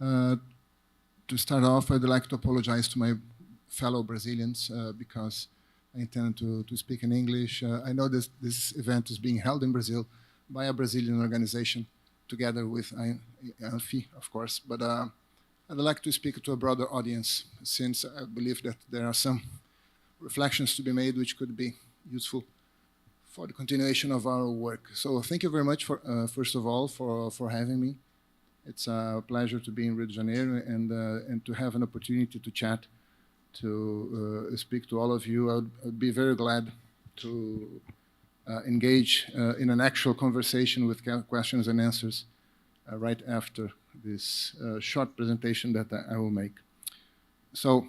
To start off, I'd like to apologize to my fellow Brazilians because I intend to speak in English. I know this event is being held in Brazil by a Brazilian organization together with IANPHI, of course, but I'd like to speak to a broader audience since I believe that there are some reflections to be made which could be useful for the continuation of our work. So thank you very much, first of all, for having me. It's a pleasure to be in Rio de Janeiro and to have an opportunity to chat, to speak to all of you. I'd be very glad to engage in an actual conversation with questions and answers right after this short presentation that I will make. So,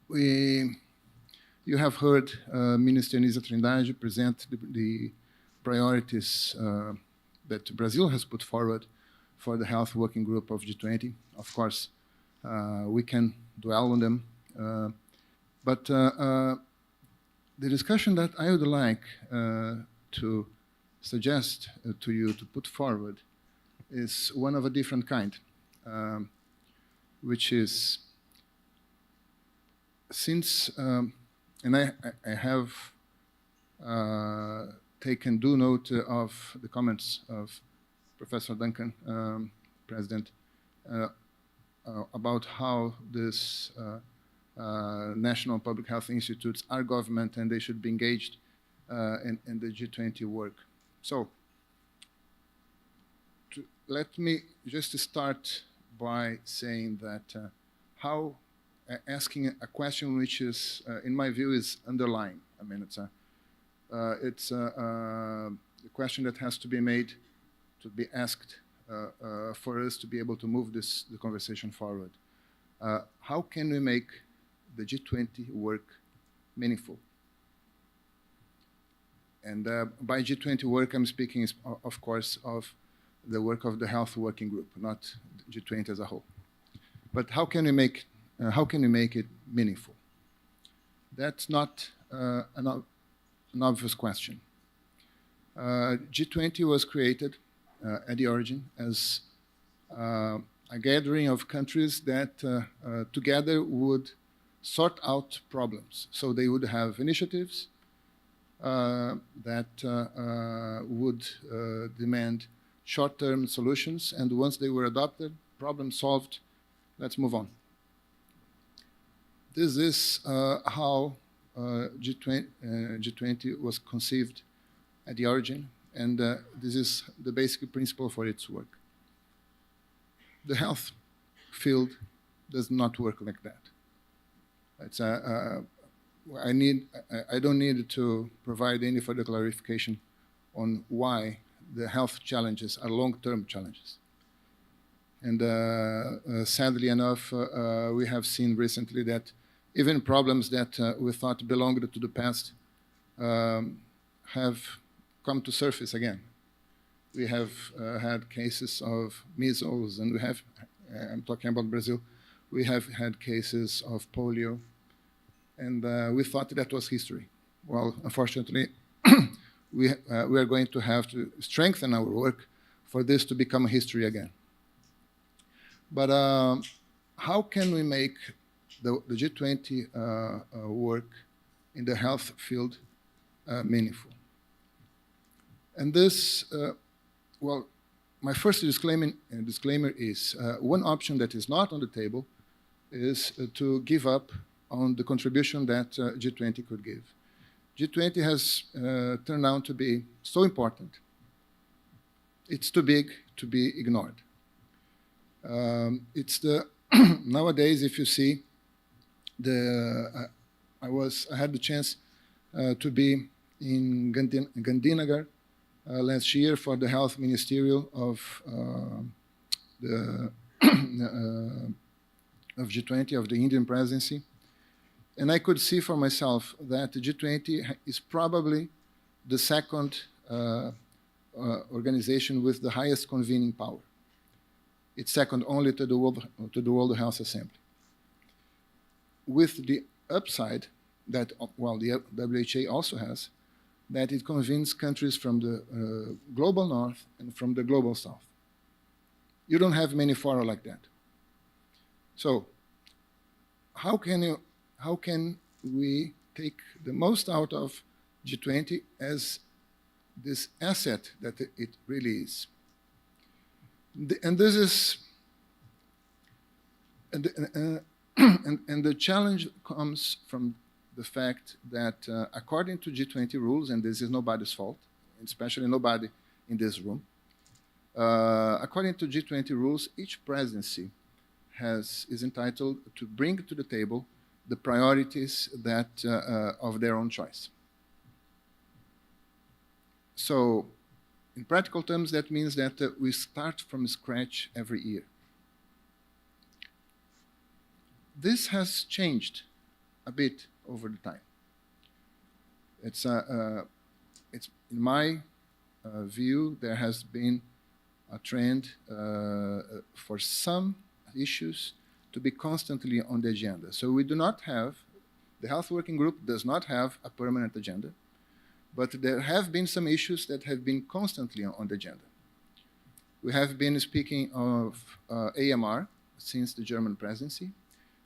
you have heard Minister Nisa Trindade present the priorities that Brazil has put forward for the Health Working Group of G20. Of course, we can dwell on them, but the discussion that I would like to suggest to you to put forward is one of a different kind, which is, since, and I have taken due note of the comments of Professor Duncan, President, about how this national public health institutes are government and they should be engaged in the G20 work. So, let me just start by saying that asking a question which is, in my view, is underlying. I mean, it's a question that has to be made, to be asked for us to be able to move the conversation forward. How can we make the G20 work meaningful? And by G20 work, I'm speaking, of course, of the work of the Health Working Group, not G20 as a whole. But how can we make it meaningful? That's not an obvious question. G20 was created at the origin as a gathering of countries that together would sort out problems. So they would have initiatives that would demand short-term solutions, and once they were adopted, problem solved, let's move on. This is how G20 was conceived at the origin, and this is the basic principle for its work. The health field does not work like that. It's I don't need to provide any further clarification on why the health challenges are long-term challenges. And sadly enough, we have seen recently that even problems that we thought belonged to the past have come to surface again. We have had cases of measles, and we have, I'm talking about Brazil, we have had cases of polio, and we thought that was history. Well, unfortunately, we are going to have to strengthen our work for this to become a history again. But how can we make the G20 work in the health field meaningful? And this, well, my first disclaimer is one option that is not on the table is to give up on the contribution that G20 could give. G20 has turned out to be so important. It's too big to be ignored. It's the nowadays, if you see, I had the chance to be in Gandhinagar last year for the health ministerial of G20, of the Indian presidency. And I could see for myself that the G20 is probably the second organization with the highest convening power. It's second only to the World Health Assembly. With the upside that, well, the WHO also has, that it convenes countries from the global north and from the global south. You don't have many fora like that. So how can we take the most out of G20 as this asset that it really is? And this is, and the challenge comes from the fact that according to G20 rules, and this is nobody's fault, especially nobody in this room, according to G20 rules, each presidency is entitled to bring to the table the priorities that of their own choice. So, in practical terms, that means that we start from scratch every year. This has changed a bit over the time. It's in my view, there has been a trend for some issues to be constantly on the agenda. So we do not have, the Health Working Group does not have a permanent agenda, but there have been some issues that have been constantly on the agenda. We have been speaking of AMR since the German presidency.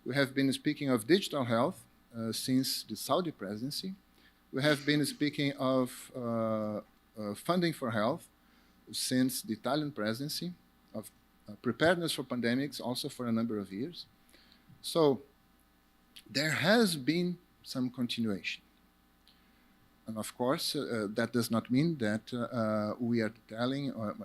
We have been speaking of digital health since the Saudi presidency. We have been speaking of funding for health since the Italian presidency, of preparedness for pandemics also for a number of years. So there has been some continuation. And of course, that does not mean that we are telling or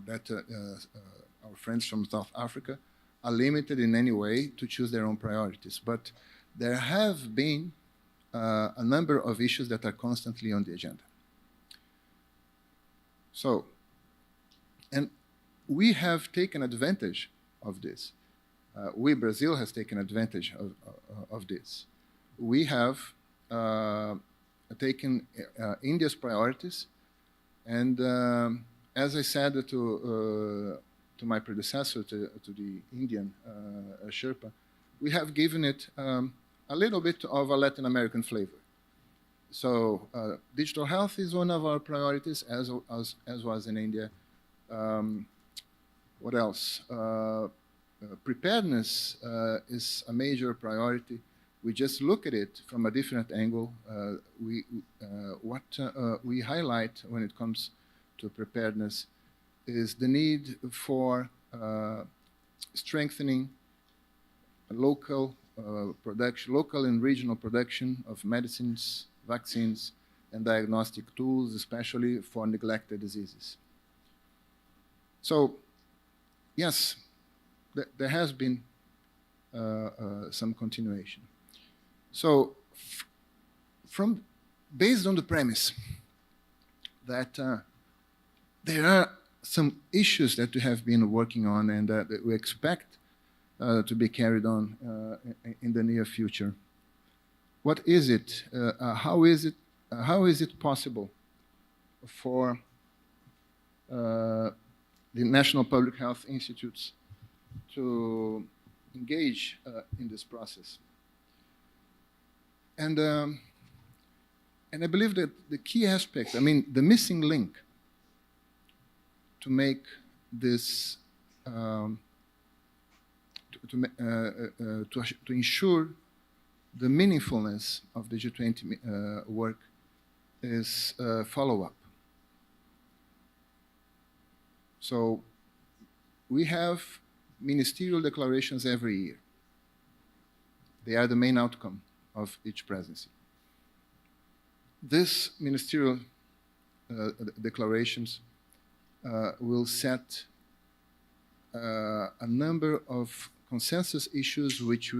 that our friends from South Africa are limited in any way to choose their own priorities. But there have been a number of issues that are constantly on the agenda. So, and we have taken advantage of this. Brazil has taken advantage of this. We have taken India's priorities, and as I said to my predecessor, to the Indian Sherpa, we have given it a little bit of a Latin American flavor. So digital health is one of our priorities, as was in India. What else? Preparedness is a major priority. We just look at it from a different angle. What we highlight when it comes to preparedness is the need for strengthening local production, local and regional production of medicines, vaccines, and diagnostic tools, especially for neglected diseases. So, yes, there has been some continuation. So, based on the premise that there are some issues that we have been working on and that we expect to be carried on in the near future, what is it? How is it possible for the National Public Health Institutes to engage in this process? And I believe that the key aspect, I mean, the missing link to make this, to ensure the meaningfulness of the G20 work is follow-up. So we have ministerial declarations every year. They are the main outcome of each presidency. These ministerial declarations will set a number of consensus issues which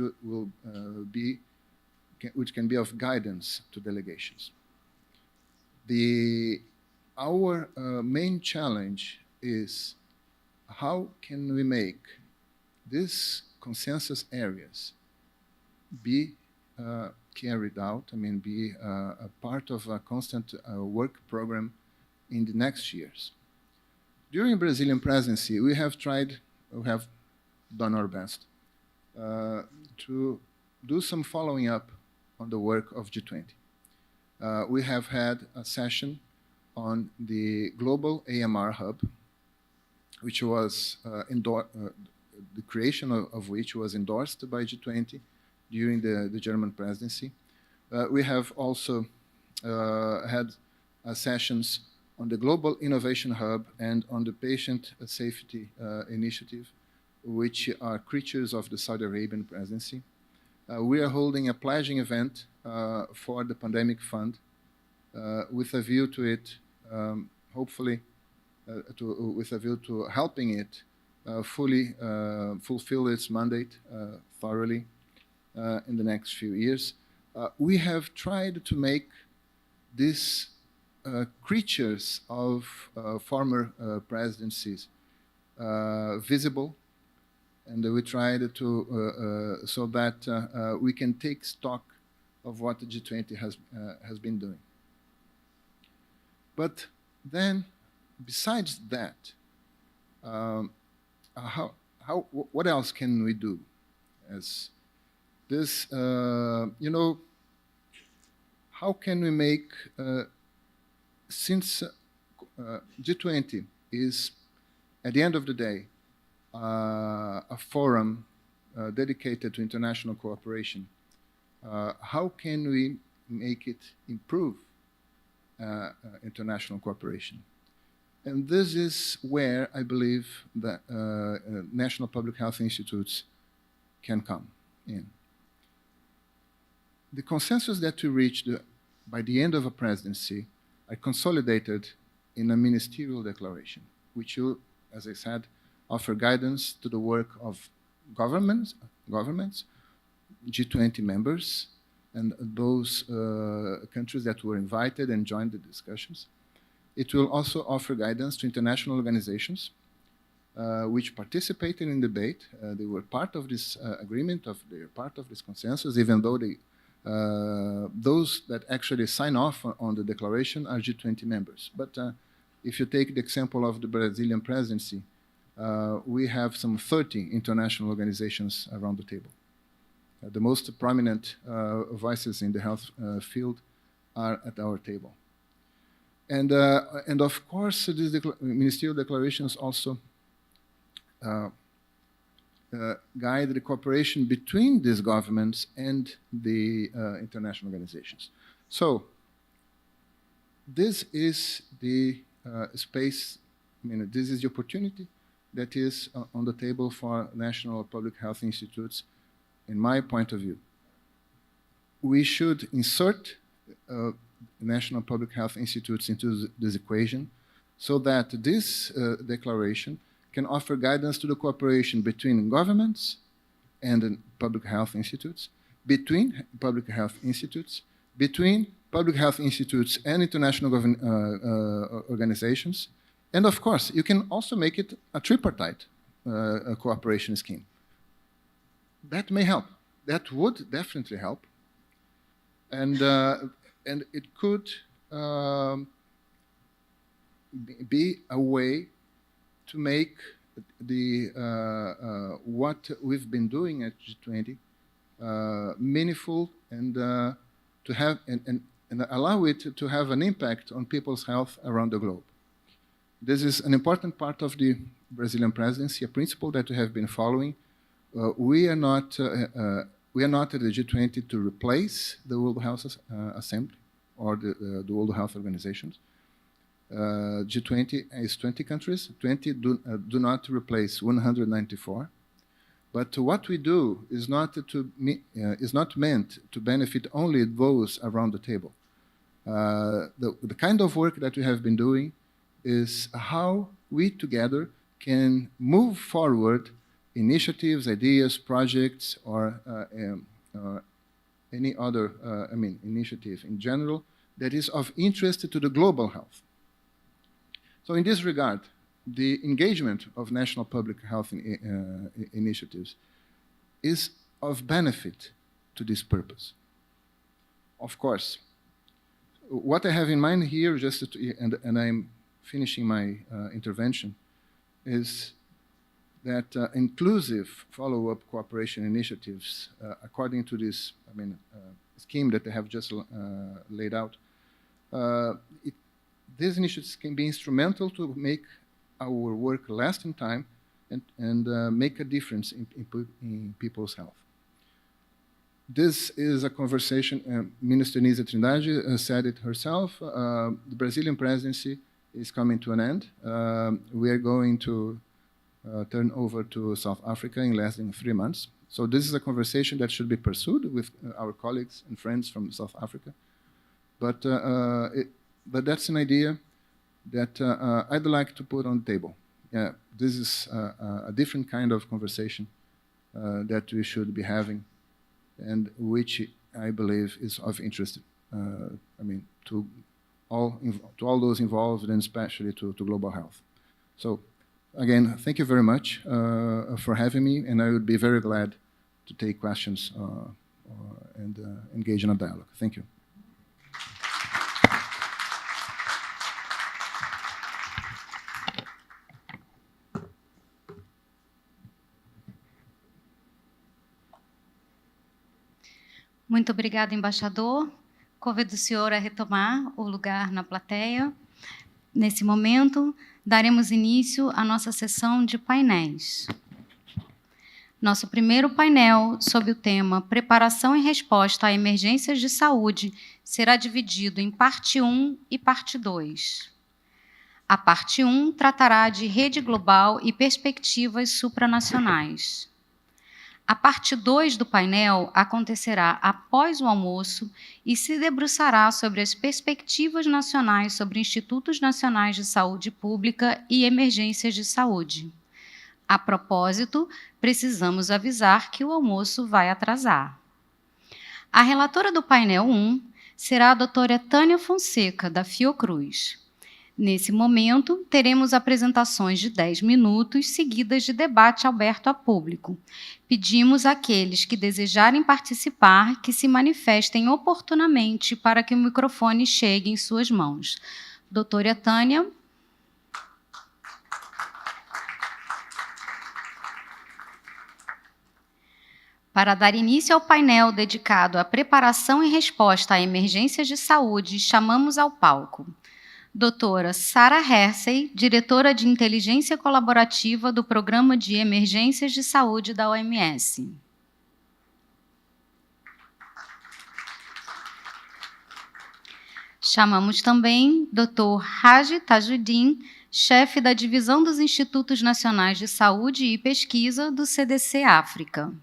which can be of guidance to delegations. Our main challenge is how can we make these consensus areas be carried out, I mean, be a part of a constant work program in the next years. During Brazilian presidency, we have done our best to do some following up on the work of G20. We have had a session on the Global AMR Hub. which was the creation of which was endorsed by G20 during the German presidency. We have also had sessions on the Global Innovation Hub and on the Patient Safety Initiative, which are creatures of the Saudi Arabian presidency. We are holding a pledging event for the pandemic fund with a view to it, hopefully, with a view to helping it fully fulfill its mandate thoroughly in the next few years. We have tried to make these creatures of former presidencies visible, and we tried to so that we can take stock of what the G20 has been doing. But then, besides that, what else can we do? As this, you know, how can we make, since G20 is, at the end of the day, a forum dedicated to international cooperation, how can we make it improve international cooperation? And this is where I believe that national public health institutes can come in. The consensus that we reached by the end of a presidency are consolidated in a ministerial declaration, which will, as I said, offer guidance to the work of governments, G20 members, and those countries that were invited and joined the discussions. It will also offer guidance to international organizations which participated in the debate. They were part of this agreement, they are part of this consensus, even though those that actually sign off on the declaration are G20 members. But if you take the example of the Brazilian presidency, we have some 30 international organizations around the table. The most prominent voices in the health field are at our table. And of course, these ministerial declarations also guide the cooperation between these governments and the international organizations. So this is the space, I mean, this is the opportunity that is on the table for national public health institutes, in my point of view. We should insert national public health institutes into this equation so that this declaration can offer guidance to the cooperation between governments and public health institutes, between public health institutes, between public health institutes and international organizations. And of course, you can also make it a tripartite cooperation scheme. That may help. That would definitely help. And it could be a way to make the what we've been doing at G20 meaningful and to have and allow it to have an impact on people's health around the globe. This is an important part of the Brazilian presidency, a principle that we have been following. We are not at the G20 to replace the World Health Assembly or the World Health Organizations. G20 is 20 countries. 20 do not replace 194. But what we do is not meant to benefit only those around the table. The kind of work that we have been doing is how we together can move forward initiatives, ideas, projects, or any other initiative in general that is of interest to the global health. So in this regard, the engagement of national public health initiatives is of benefit to this purpose. Of course, what I have in mind here, and I'm finishing my intervention, is that inclusive follow-up cooperation initiatives, according to this scheme that I have just laid out, these initiatives can be instrumental to make our work last in time and make a difference in people's health. This is a conversation, Minister Nisa Trindade said it herself, the Brazilian presidency is coming to an end. We are going to turn over to South Africa in less than 3 months. So this is a conversation that should be pursued with our colleagues and friends from South Africa. But that's an idea that I'd like to put on the table. This is a different kind of conversation that we should be having, and which I believe is of interest, to all those involved, and especially to global health. So, again, thank you very much for having me, and I would be very glad to take questions and engage in a dialogue. Thank you. Muito obrigada, embaixador. Convido o senhor a retomar o lugar na plateia. Nesse momento, daremos início à nossa sessão de painéis. Nosso primeiro painel, sob o tema Preparação e Resposta a Emergências de Saúde, será dividido em parte 1 e parte 2. A parte 1 tratará de rede global e perspectivas supranacionais. A parte 2 do painel acontecerá após o almoço e se debruçará sobre as perspectivas nacionais sobre institutos nacionais de saúde pública e emergências de saúde. A propósito, precisamos avisar que o almoço vai atrasar. A relatora do painel 1 será a doutora Tânia Fonseca, da Fiocruz. Nesse momento, teremos apresentações de 10 minutos, seguidas de debate aberto a público. Pedimos àqueles que desejarem participar que se manifestem oportunamente para que o microfone chegue em suas mãos. Doutora Tânia. Para dar início ao painel dedicado à preparação e resposta a emergências de saúde, chamamos ao palco doutora Sarah Hersey, diretora de Inteligência Colaborativa do Programa de Emergências de Saúde da OMS. Chamamos também Dr. Haji Tajuddin, chefe da Divisão dos Institutos Nacionais de Saúde e Pesquisa do CDC África.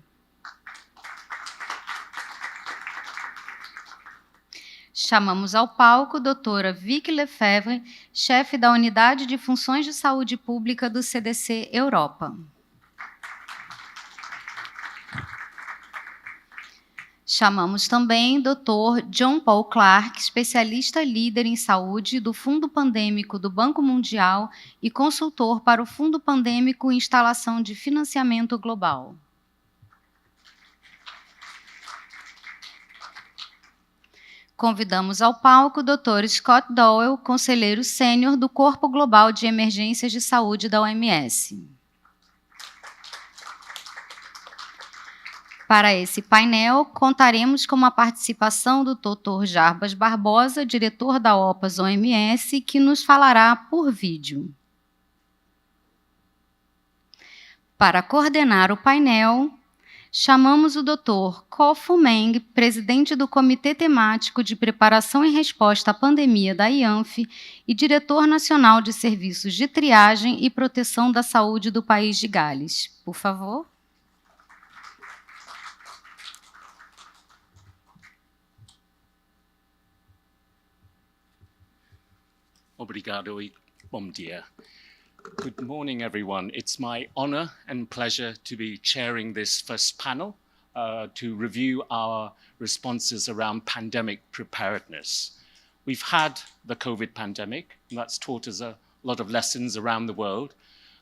Chamamos ao palco a doutora Vicky Lefebvre, chefe da Unidade de Funções de Saúde Pública do CDC Europa. Chamamos também Dr. John Paul Clark, especialista líder em saúde do Fundo Pandêmico do Banco Mundial e consultor para o Fundo Pandêmico e Instalação de Financiamento Global. Convidamos ao palco o Dr. Scott Dowell, conselheiro sênior do Corpo Global de Emergências de Saúde da OMS. Para esse painel, contaremos com a participação do Dr. Jarbas Barbosa, diretor da OPAS OMS, que nos falará por vídeo. Para coordenar o painel, chamamos o Dr. Kofu Meng, presidente do Comitê Temático de Preparação e Resposta à Pandemia da IANPHI e diretor nacional de Serviços de Triagem e Proteção da Saúde do país de Gales. Por favor. Obrigado e bom dia. Good morning, everyone. It's my honor and pleasure to be chairing this first panel to review our responses around pandemic preparedness. We've had the COVID pandemic, and that's taught us a lot of lessons around the world.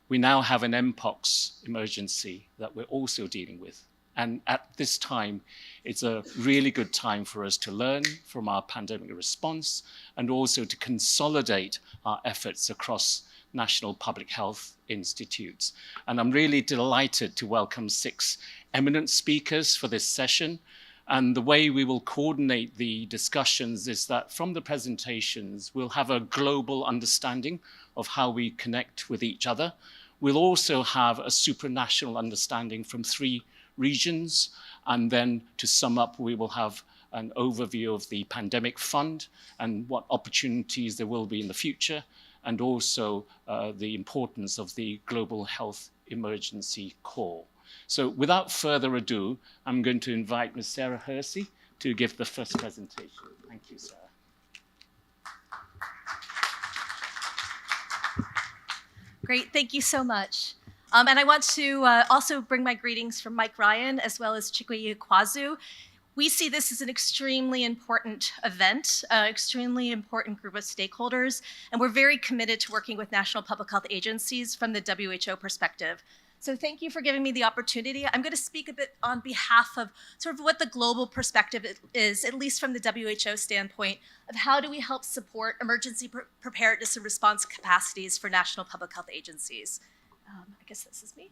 We now have an Mpox emergency that we're also dealing with. And at this time, it's a really good time for us to learn from our pandemic response and also to consolidate our efforts across national public health institutes. And I'm really delighted to welcome 6 eminent speakers for this session. And the way we will coordinate the discussions is that from the presentations, we'll have a global understanding of how we connect with each other. We'll also have a supranational understanding from 3 regions. And then to sum up, we will have an overview of the pandemic fund and what opportunities there will be in the future, and also the importance of the global health emergency call. So without further ado, I'm going to invite Ms. Sarah Hersey to give the first presentation. Thank you, Sarah. Great, thank you so much. And I want to also bring my greetings from Mike Ryan as well as Chikwe Ikwazu. We see this as an extremely important event, extremely important group of stakeholders, and we're very committed to working with national public health agencies from the WHO perspective. So thank you for giving me the opportunity. I'm going to speak a bit on behalf of sort of what the global perspective is, at least from the WHO standpoint, of how do we help support emergency preparedness and response capacities for national public health agencies. I guess this is me.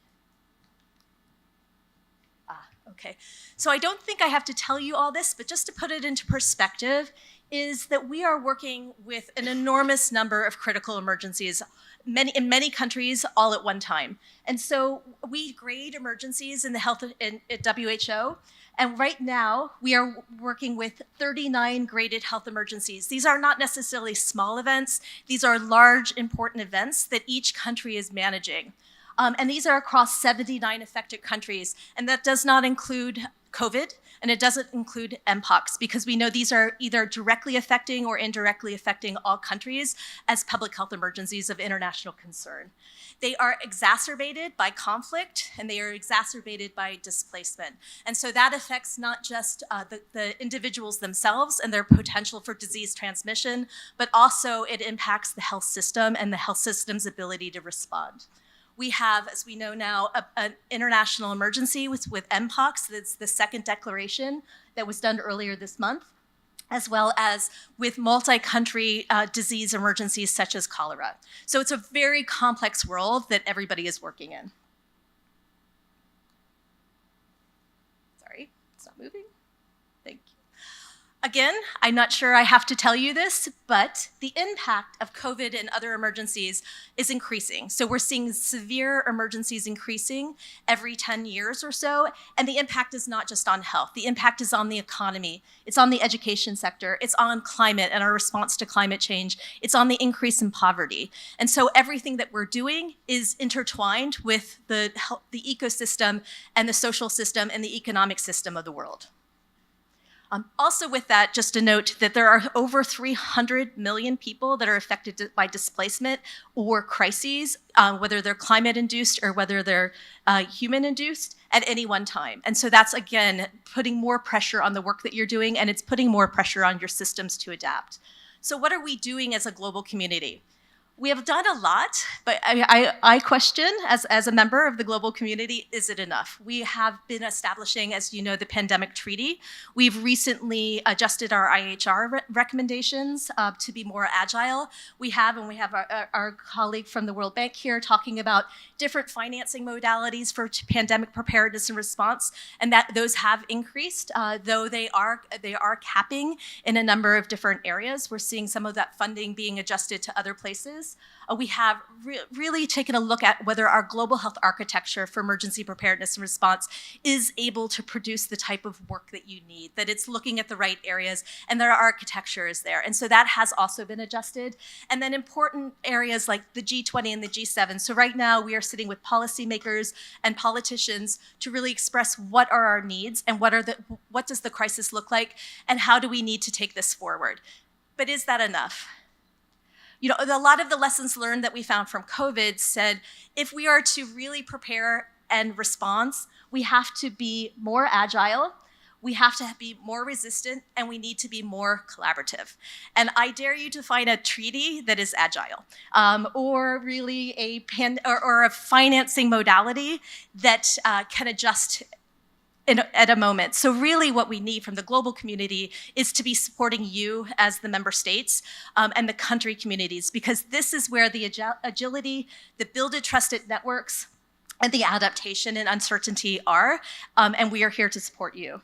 Okay. So I don't think I have to tell you all this, but just to put it into perspective, is that we are working with an enormous number of critical emergencies, in many countries, all at one time. And so we grade emergencies in the health at WHO, and right now we are working with 39 graded health emergencies. These are not necessarily small events. These are large, important events that each country is managing. And these are across 79 affected countries. And that does not include COVID, and it doesn't include MPOX, because we know these are either directly affecting or indirectly affecting all countries as public health emergencies of international concern. They are exacerbated by conflict, and they are exacerbated by displacement. And so that affects not just the individuals themselves and their potential for disease transmission, but also it impacts the health system and the health system's ability to respond. We have, as we know now, an international emergency with MPOX. That's the second declaration that was done earlier this month, as well as with multi-country disease emergencies such as cholera. So it's a very complex world that everybody is working in. Sorry, it's not moving. Thank you. Again, I'm not sure I have to tell you this, but the impact of COVID and other emergencies is increasing. So we're seeing severe emergencies increasing every 10 years or so, and the impact is not just on health. The impact is on the economy. It's on the education sector. It's on climate and our response to climate change. It's on the increase in poverty. And so everything that we're doing is intertwined with the ecosystem and the social system and the economic system of the world. Also with that, just to note that there are over 300 million people that are affected by displacement or crises, whether they're climate-induced or whether they're human-induced at any one time. And so that's, again, putting more pressure on the work that you're doing, and it's putting more pressure on your systems to adapt. So what are we doing as a global community? We have done a lot, but I question, as a member of the global community, is it enough? We have been establishing, as you know, the pandemic treaty. We've recently adjusted our IHR recommendations to be more agile. We have our colleague from the World Bank here talking about different financing modalities for pandemic preparedness and response, and that those have increased, though they are capping in a number of different areas. We're seeing some of that funding being adjusted to other places. We have really taken a look at whether our global health architecture for emergency preparedness and response is able to produce the type of work that you need, that it's looking at the right areas, and their architecture is there. And so that has also been adjusted. And then important areas like the G20 and the G7. So right now we are sitting with policymakers and politicians to really express what are our needs and what does the crisis look like, and how do we need to take this forward. But is that enough? You know, a lot of the lessons learned that we found from COVID said, if we are to really prepare and respond, we have to be more agile, we have to be more resistant, and we need to be more collaborative. And I dare you to find a treaty that is agile, or really a financing modality that can adjust at a moment. So really what we need from the global community is to be supporting you as the member states and the country communities, because this is where the agility, the builded trusted networks, and the adaptation and uncertainty are, and we are here to support you.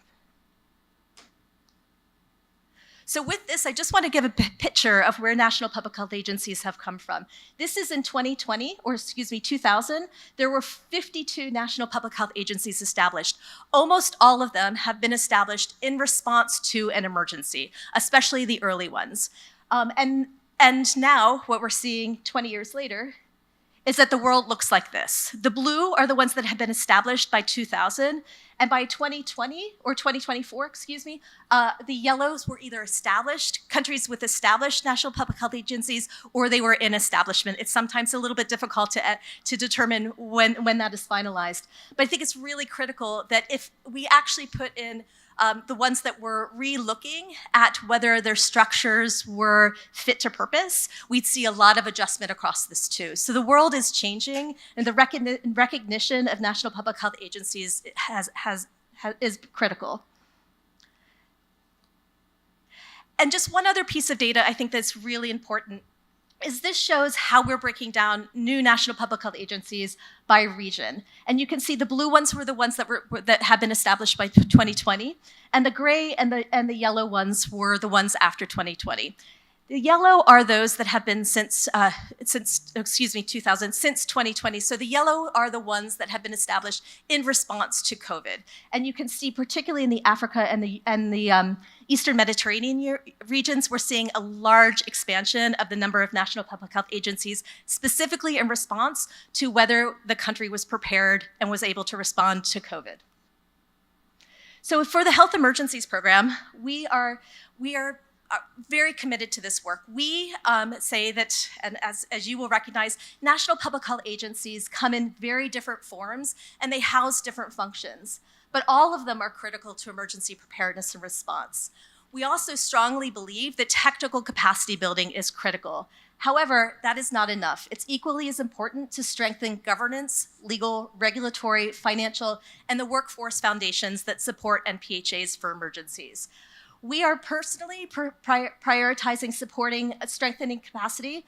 So with this, I just want to give a picture of where national public health agencies have come from. This is in 2000, there were 52 national public health agencies established. Almost all of them have been established in response to an emergency, especially the early ones. And now what we're seeing 20 years later is that the world looks like this. The blue are the ones that have been established by 2000, and by 2020, or 2024, excuse me, the yellows were either established, countries with established national public health agencies, or they were in establishment. It's sometimes a little bit difficult to determine when that is finalized. But I think it's really critical that if we actually put in the ones that were re-looking at whether their structures were fit to purpose, we'd see a lot of adjustment across this too. So the world is changing, and the recognition of national public health agencies is critical. And just one other piece of data I think that's really important is this shows how we're breaking down new national public health agencies by region. And you can see the blue ones were the ones that have been established by 2020, and the gray and the yellow ones were the ones after 2020. The yellow are those that have been since 2000, since 2020. So the yellow are the ones that have been established in response to COVID. And you can see, particularly in the Africa and the Eastern Mediterranean regions, we're seeing a large expansion of the number of national public health agencies, specifically in response to whether the country was prepared and was able to respond to COVID. So for the Health Emergencies Program, we are very committed to this work. We say that, and as you will recognize, national public health agencies come in very different forms, and they house different functions. But all of them are critical to emergency preparedness and response. We also strongly believe that technical capacity building is critical. However, that is not enough. It's equally as important to strengthen governance, legal, regulatory, financial, and the workforce foundations that support NPHIs for emergencies. We are personally prioritizing supporting strengthening capacity,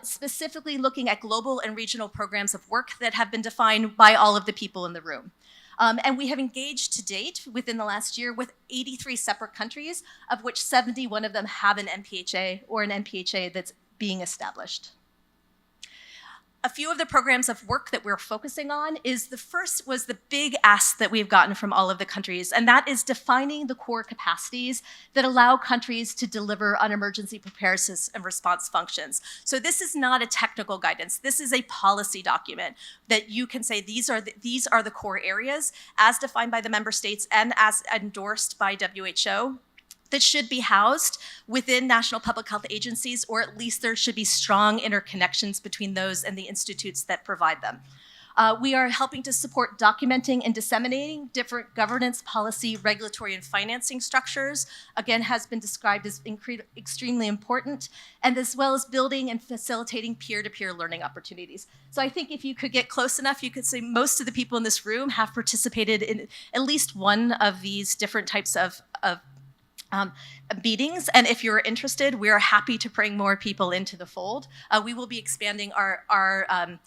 specifically looking at global and regional programs of work that have been defined by all of the people in the room. And we have engaged to date within the last year with 83 separate countries, of which 71 of them have an NPHI or an NPHI that's being established. A few of the programs of work that we're focusing on is the first was the big ask that we've gotten from all of the countries, and that is defining the core capacities that allow countries to deliver on emergency preparedness and response functions. So this is not a technical guidance. This is a policy document that you can say these are the core areas as defined by the member states and as endorsed by WHO that should be housed within national public health agencies, or at least there should be strong interconnections between those and the institutes that provide them. We are helping to support documenting and disseminating different governance, policy, regulatory, and financing structures. Again, has been described as extremely important, and as well as building and facilitating peer-to-peer learning opportunities. So I think if you could get close enough, you could say most of the people in this room have participated in at least one of these different types of meetings, and if you're interested, we are happy to bring more people into the fold. We will be expanding our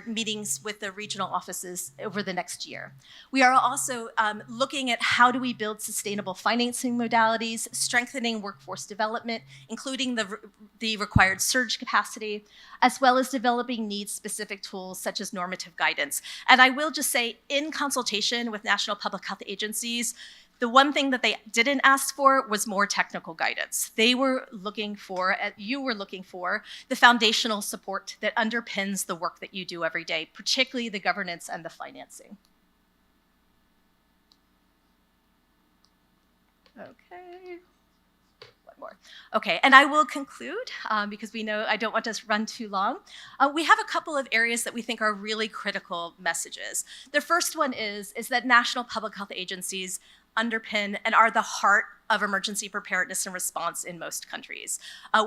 meetings with the regional offices over the next year. We are also looking at how do we build sustainable financing modalities, strengthening workforce development, including the required surge capacity, as well as developing needs-specific tools such as normative guidance. And I will just say, in consultation with national public health agencies, the one thing that they didn't ask for was more technical guidance. They were looking for, you were looking for, the foundational support that underpins the work that you do every day, particularly the governance and the financing. Okay, one more. Okay, and I will conclude because we know I don't want to run too long. We have a couple of areas that we think are really critical messages. The first one is that national public health agencies underpin and are the heart of emergency preparedness and response in most countries.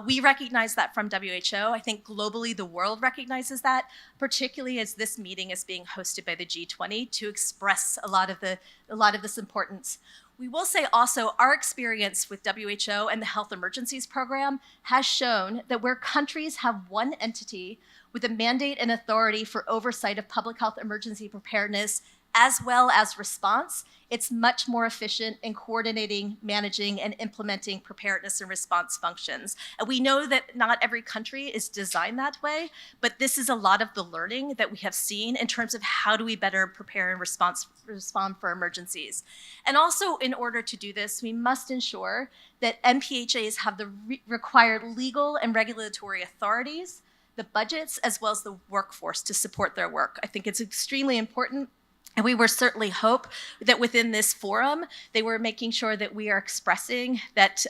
We recognize that from WHO. I think globally the world recognizes that, particularly as this meeting is being hosted by the G20 to express a lot of this importance. We will say also our experience with WHO and the Health Emergencies Program has shown that where countries have one entity with a mandate and authority for oversight of public health emergency preparedness as well as response, it's much more efficient in coordinating, managing, and implementing preparedness and response functions. And we know that not every country is designed that way, but this is a lot of the learning that we have seen in terms of how do we better prepare and respond for emergencies. And also, in order to do this, we must ensure that NPHIs have the required legal and regulatory authorities, the budgets, as well as the workforce to support their work. I think it's extremely important. And we would certainly hope that within this forum, they were making sure that we are expressing that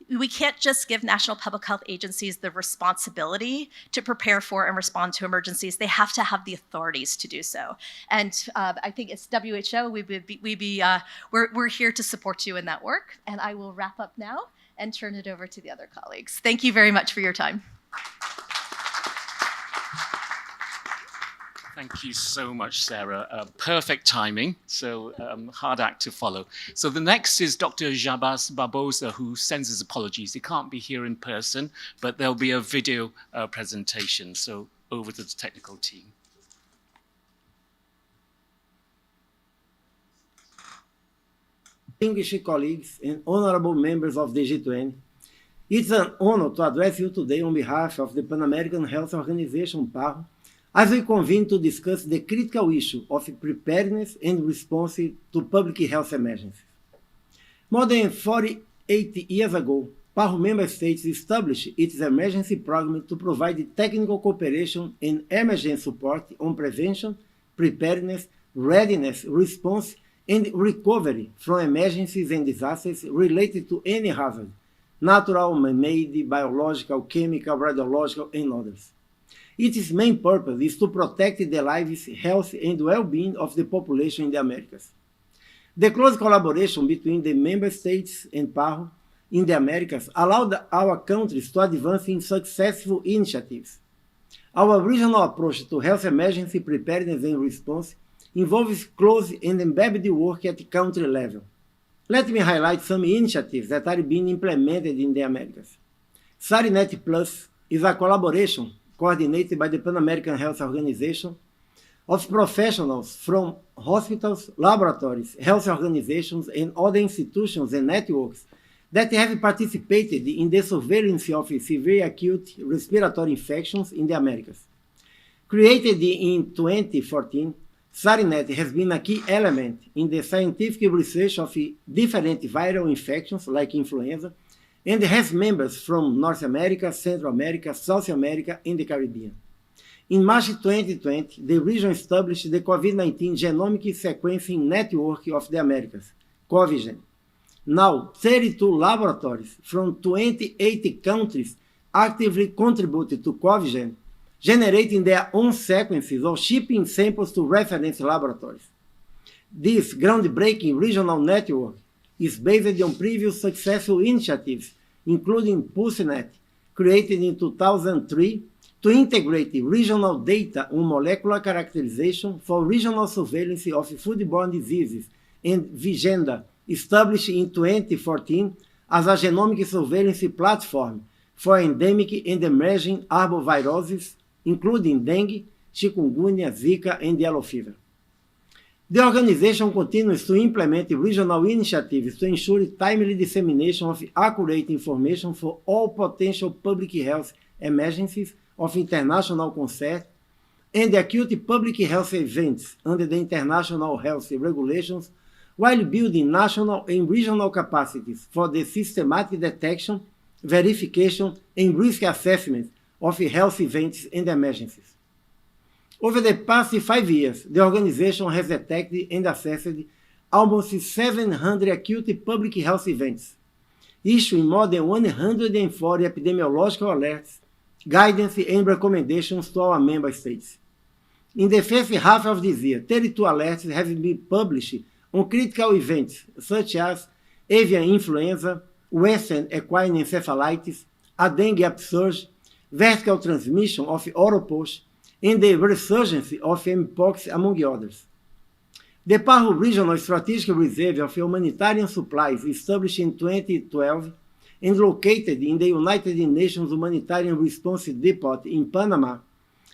we can't just give national public health agencies the responsibility to prepare for and respond to emergencies. They have to have the authorities to do so. And I think it's WHO, we're here to support you in that work. And I will wrap up now and turn it over to the other colleagues. Thank you very much for your time. Thank you so much, Sarah. Perfect timing, so hard act to follow. So the next is Dr. Jabas Barbosa, who sends his apologies. He can't be here in person, but there'll be a video presentation. So over to the technical team. Distinguished colleagues and honorable members of the G20, it's an honor to address you today on behalf of the Pan American Health Organization, PAHO, as we convene to discuss the critical issue of preparedness and response to public health emergencies. More than 48 years ago, PAHO member states established its emergency program to provide technical cooperation and emergency support on prevention, preparedness, readiness, response, and recovery from emergencies and disasters related to any hazard, natural, man-made, biological, chemical, radiological, and others. Its main purpose is to protect the lives, health, and well-being of the population in the Americas. The close collaboration between the member states and PAHO in the Americas allowed our countries to advance in successful initiatives. Our regional approach to health emergency preparedness and response involves close and embedded work at country level. Let me highlight some initiatives that are being implemented in the Americas. SARINET Plus is a collaboration coordinated by the Pan American Health Organization of professionals from hospitals, laboratories, health organizations, and other institutions and networks that have participated in the surveillance of severe acute respiratory infections in the Americas. Created in 2014, SARINET has been a key element in the scientific research of different viral infections like influenza, and has members from North America, Central America, South America, and the Caribbean. In March 2020, the region established the COVID-19 Genomic Sequencing Network of the Americas, COVIGEN. Now, 32 laboratories from 28 countries actively contributed to COVIGEN, generating their own sequences or shipping samples to reference laboratories. This groundbreaking regional network is based on previous successful initiatives, including PulseNet, created in 2003 to integrate regional data on molecular characterization for regional surveillance of foodborne diseases, and Vigenda, established in 2014 as a genomic surveillance platform for endemic and emerging arboviroses, including dengue, chikungunya, Zika, and yellow fever. The organization continues to implement regional initiatives to ensure timely dissemination of accurate information for all potential public health emergencies of international concern and acute public health events under the international health regulations, while building national and regional capacities for the systematic detection, verification, and risk assessment of health events and emergencies. Over the past 5 years, the organization has detected and assessed almost 700 acute public health events, issuing more than 140 epidemiological alerts, guidance, and recommendations to our member states. In the first half of this year, 32 alerts have been published on critical events such as avian influenza, Western equine encephalitis, a dengue upsurge, vertical transmission of oropouche, and the resurgence of mpox, among others. The PAHO Regional Strategic Reserve of Humanitarian Supplies, established in 2012 and located in the United Nations Humanitarian Response Depot in Panama,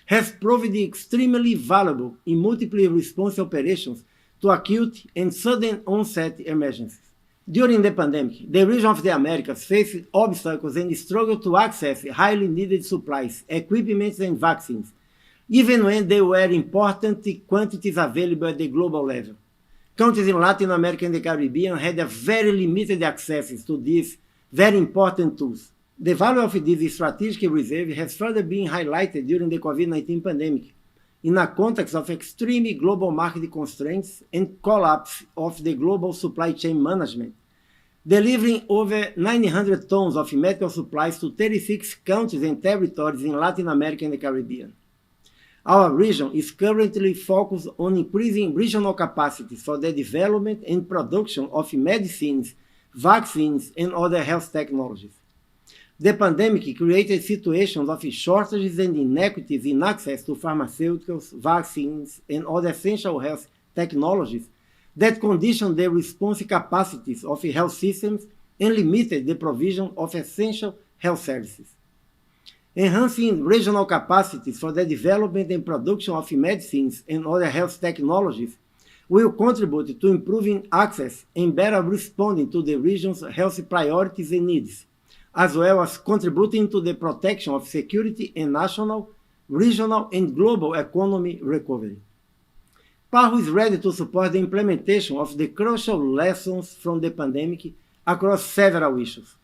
has proved extremely valuable in multiple response operations to acute and sudden onset emergencies. During the pandemic, the region of the Americas faced obstacles and struggled to access highly needed supplies, equipment, and vaccines, even when there were important quantities available at the global level. Countries in Latin America and the Caribbean had a very limited access to these very important tools. The value of this strategic reserve has further been highlighted during the COVID-19 pandemic, in a context of extreme global market constraints and collapse of the global supply chain management, delivering over 900 tons of medical supplies to 36 countries and territories in Latin America and the Caribbean. Our region is currently focused on increasing regional capacities for the development and production of medicines, vaccines, and other health technologies. The pandemic created situations of shortages and inequities in access to pharmaceuticals, vaccines, and other essential health technologies that conditioned the response capacities of health systems and limited the provision of essential health services. Enhancing regional capacities for the development and production of medicines and other health technologies will contribute to improving access and better responding to the region's health priorities and needs, as well as contributing to the protection of security and national, regional, and global economy recovery. PAHO is ready to support the implementation of the crucial lessons from the pandemic across several issues.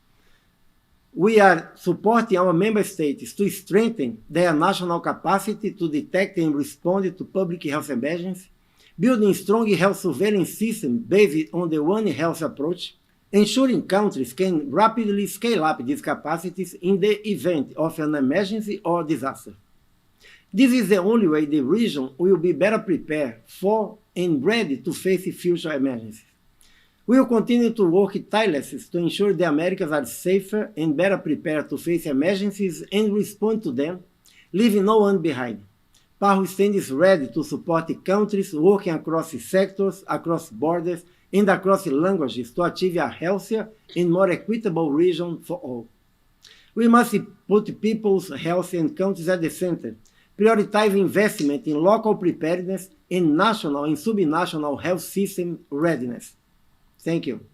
We are supporting our member states to strengthen their national capacity to detect and respond to public health emergencies, building strong health surveillance systems based on the One Health approach, ensuring countries can rapidly scale up these capacities in the event of an emergency or disaster. This is the only way the region will be better prepared for and ready to face future emergencies. We will continue to work tirelessly to ensure the Americas are safer and better prepared to face emergencies and respond to them, leaving no one behind. PAHO stands ready to support countries working across sectors, across borders, and across languages to achieve a healthier and more equitable region for all. We must put people's health and countries at the center, prioritize investment in local preparedness and national and subnational health system readiness. Thank you.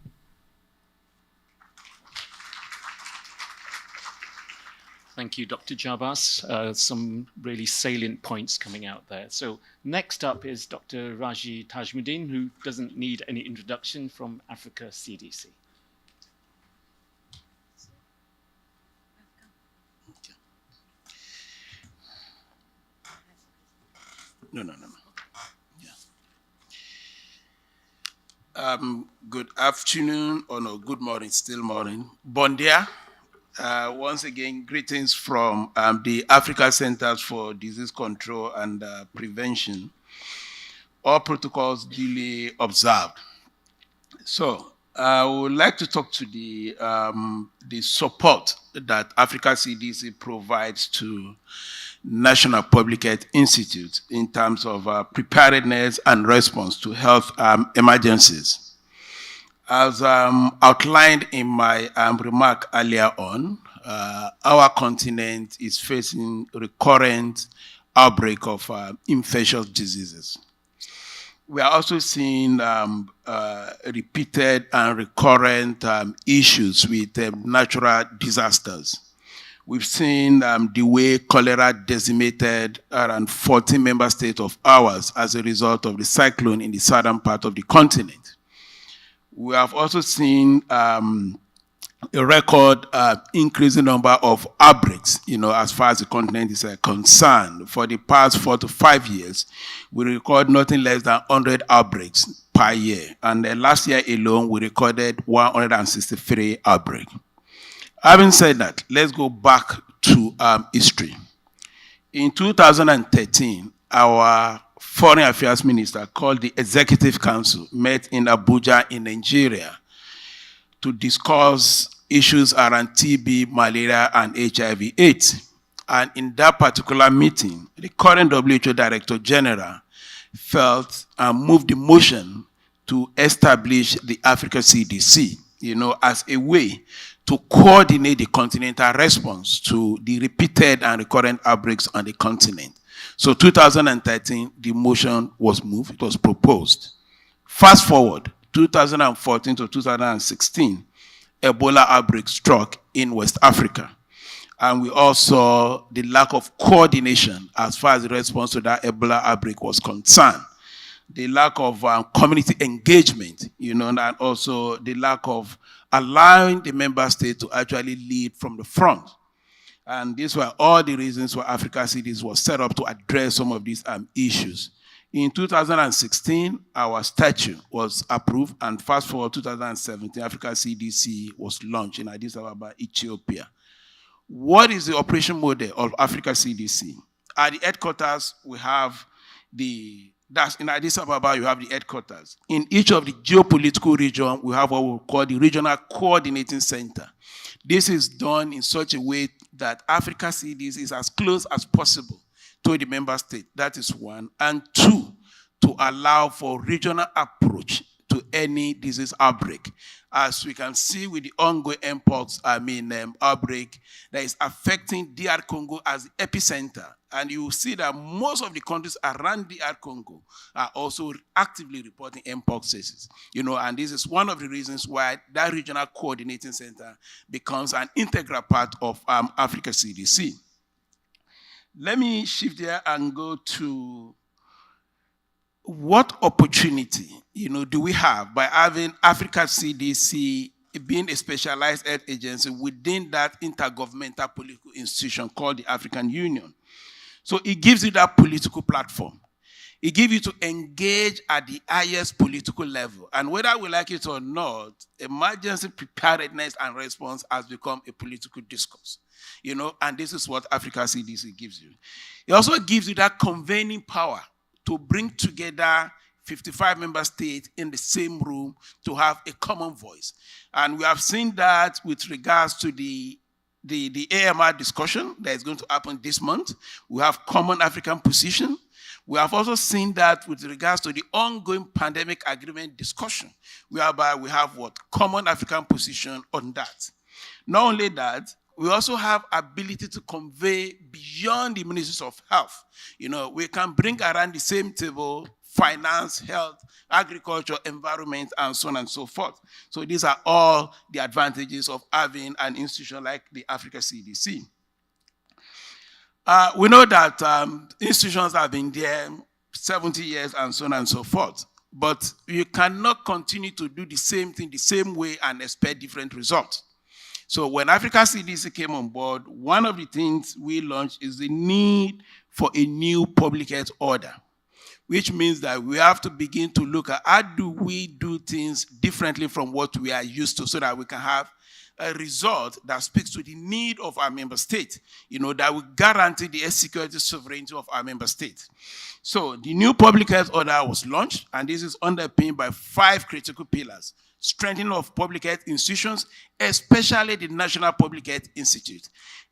Thank you, Dr. Jarbas. Some really salient points coming out there. So next up is Dr. Raji Tajmuddin, who doesn't need any introduction, from Africa CDC. No. Yeah. Good afternoon, or no, good morning, still morning. Bon dia. Once again, greetings from the Africa Centers for Disease Control and Prevention. All protocols duly observed. So I would like to talk to the support that Africa CDC provides to National Public Health Institute in terms of preparedness and response to health emergencies. As outlined in my remark earlier on, our continent is facing recurrent outbreak of infectious diseases. We are also seeing repeated and recurrent issues with natural disasters. We've seen the way cholera decimated around 14 member states of ours as a result of the cyclone in the southern part of the continent. We have also seen a record increasing number of outbreaks, as far as the continent is concerned. For the past 4 to 5 years, we record nothing less than 100 outbreaks per year. And last year alone, we recorded 163 outbreaks. Having said that, let's go back to history. In 2013, our Foreign Affairs Minister called the Executive Council, met in Abuja in Nigeria to discuss issues around TB, malaria, and HIV/AIDS. And in that particular meeting, the current WHO Director General felt and moved the motion to establish the Africa CDC, as a way to coordinate the continental response to the repeated and recurrent outbreaks on the continent. So 2013, the motion was moved, it was proposed. Fast forward, 2014 to 2016, Ebola outbreak struck in West Africa. And we all saw the lack of coordination as far as the response to that Ebola outbreak was concerned. The lack of community engagement, and also the lack of allowing the member state to actually lead from the front. And these were all the reasons why Africa CDC was set up to address some of these issues. In 2016, our statute was approved, and fast forward 2017, Africa CDC was launched in Addis Ababa, Ethiopia. What is the operation model of Africa CDC? At the headquarters, we have in Addis Ababa, you have the headquarters. In each of the geopolitical region, we have what we call the Regional Coordinating Center. This is done in such a way that Africa CDC is as close as possible to the member state. That is one. And two, to allow for regional approach to any disease outbreak. As we can see with the ongoing outbreak that is affecting DR Congo as the epicenter. And you will see that most of the countries around DR Congo are also actively reporting mpox cases. And this is one of the reasons why that regional coordinating center becomes an integral part of Africa CDC. Let me shift here and go to what opportunity, do we have by having Africa CDC being a specialized health agency within that intergovernmental political institution called the African Union? So it gives you that political platform. It gives you to engage at the highest political level. And whether we like it or not, emergency preparedness and response has become a political discourse. And this is what Africa CDC gives you. It also gives you that convening power to bring together 55 member states in the same room to have a common voice. And we have seen that with regards to the AMR discussion that is going to happen this month. We have common African position. We have also seen that with regards to the ongoing pandemic agreement discussion, whereby we have common African position on that. Not only that, we also have ability to convey beyond the ministries of health. We can bring around the same table finance, health, agriculture, environment, and so on and so forth. So these are all the advantages of having an institution like the Africa CDC. We know that institutions have been there 70 years and so on and so forth. But you cannot continue to do the same thing the same way and expect different results. So when Africa CDC came on board, one of the things we launched is the need for a new public health order, which means that we have to begin to look at how do we do things differently from what we are used to so that we can have a result that speaks to the need of our member state, that will guarantee the security sovereignty of our member state. So the new public health order was launched, and this is underpinned by 5 critical pillars: strengthening of public health institutions, especially the National Public Health Institute,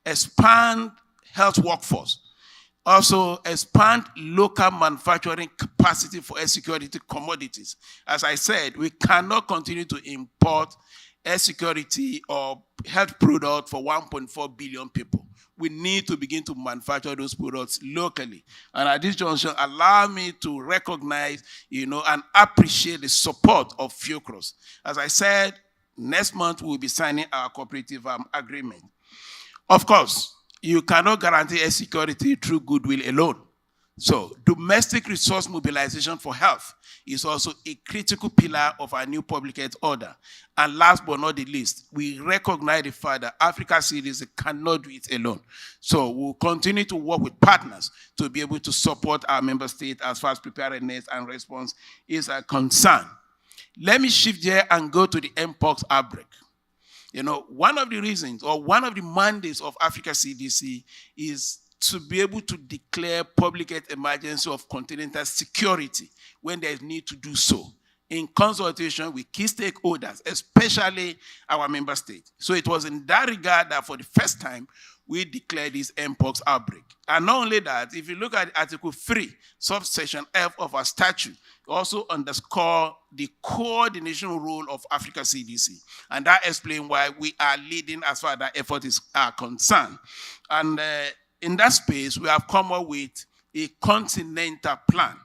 expand health workforce, also expand local manufacturing capacity for health security commodities. As I said, we cannot continue to import health security or health products for 1.4 billion people. We need to begin to manufacture those products locally. And at this junction, allow me to recognize, and appreciate the support of Fiocruz. As I said, next month we'll be signing our cooperative agreement. Of course, you cannot guarantee health security through goodwill alone. So domestic resource mobilization for health is also a critical pillar of our new public health order. And last but not the least, we recognize the fact that Africa CDC cannot do it alone. So we'll continue to work with partners to be able to support our member state as far as preparedness and response is concerned. Let me shift here and go to the mpox outbreak. One of the reasons or one of the mandates of Africa CDC is to be able to declare public health emergency of continental security when there is need to do so, in consultation with key stakeholders, especially our member state. So it was in that regard that for the first time, we declared this mpox outbreak. And not only that, if you look at Article 3, subsection F of our statute, also underscore the coordination role of Africa CDC. And that explains why we are leading as far as that effort is concerned. And in that space, we have come up with a continental plan.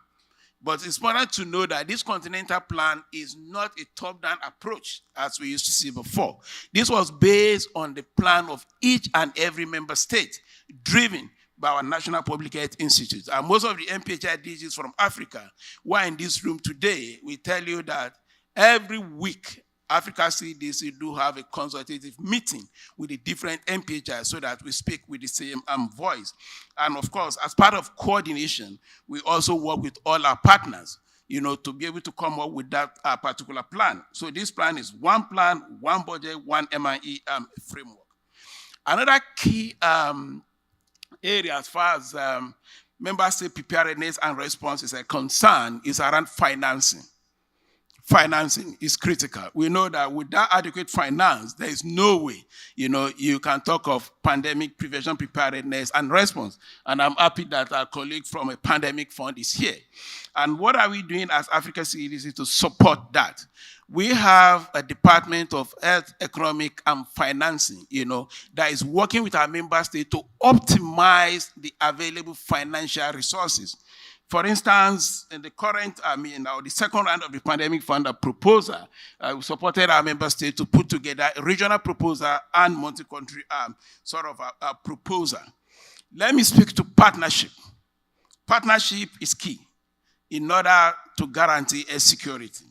But it's important to know that this continental plan is not a top-down approach, as we used to see before. This was based on the plan of each and every member state, driven by our National Public Health Institute. And most of the NPHI DGs from Africa who are in this room today will tell you that every week, Africa CDC do have a consultative meeting with the different NPHI so that we speak with the same voice. And of course, as part of coordination, we also work with all our partners, to be able to come up with that particular plan. So this plan is one plan, one budget, one MIE framework. Another key area as far as member state preparedness and response is concerned is around financing. Financing is critical. We know that without adequate finance, there is no way, you can talk of pandemic prevention, preparedness, and response. And I'm happy that our colleague from a pandemic fund is here. And what are we doing as Africa CDC to support that? We have a Department of Health, Economic, and Financing, that is working with our member state to optimize the available financial resources. For instance, in the current, the second round of the pandemic fund proposal, we supported our member state to put together a regional proposal and multi-country a proposal. Let me speak to partnership. Partnership is key in order to guarantee a security.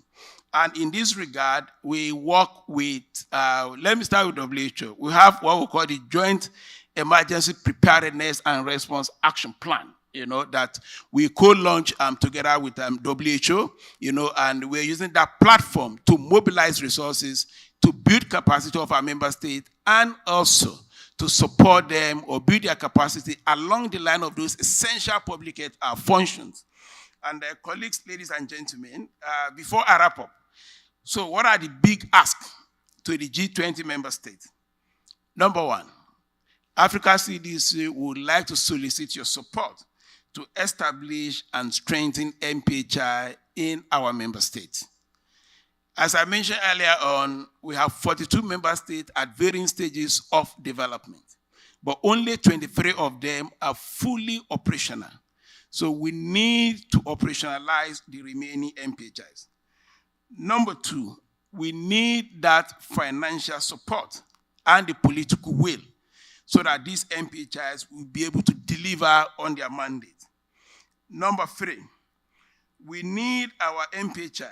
And in this regard, we work with, let me start with WHO. We have what we call the Joint Emergency Preparedness and Response Action Plan. That we co-launch together with WHO, and we're using that platform to mobilize resources to build capacity of our member state and also to support them or build their capacity along the line of those essential public health functions. And colleagues, ladies and gentlemen, before I wrap up, so what are the big asks to the G20 member states? Number one, Africa CDC would like to solicit your support to establish and strengthen NPHI in our member states. As I mentioned earlier on, we have 42 member states at varying stages of development, but only 23 of them are fully operational. So we need to operationalize the remaining NPHIs. Number two, we need that financial support and the political will so that these NPHIs will be able to deliver on their mandate. Number three, we need our NPHI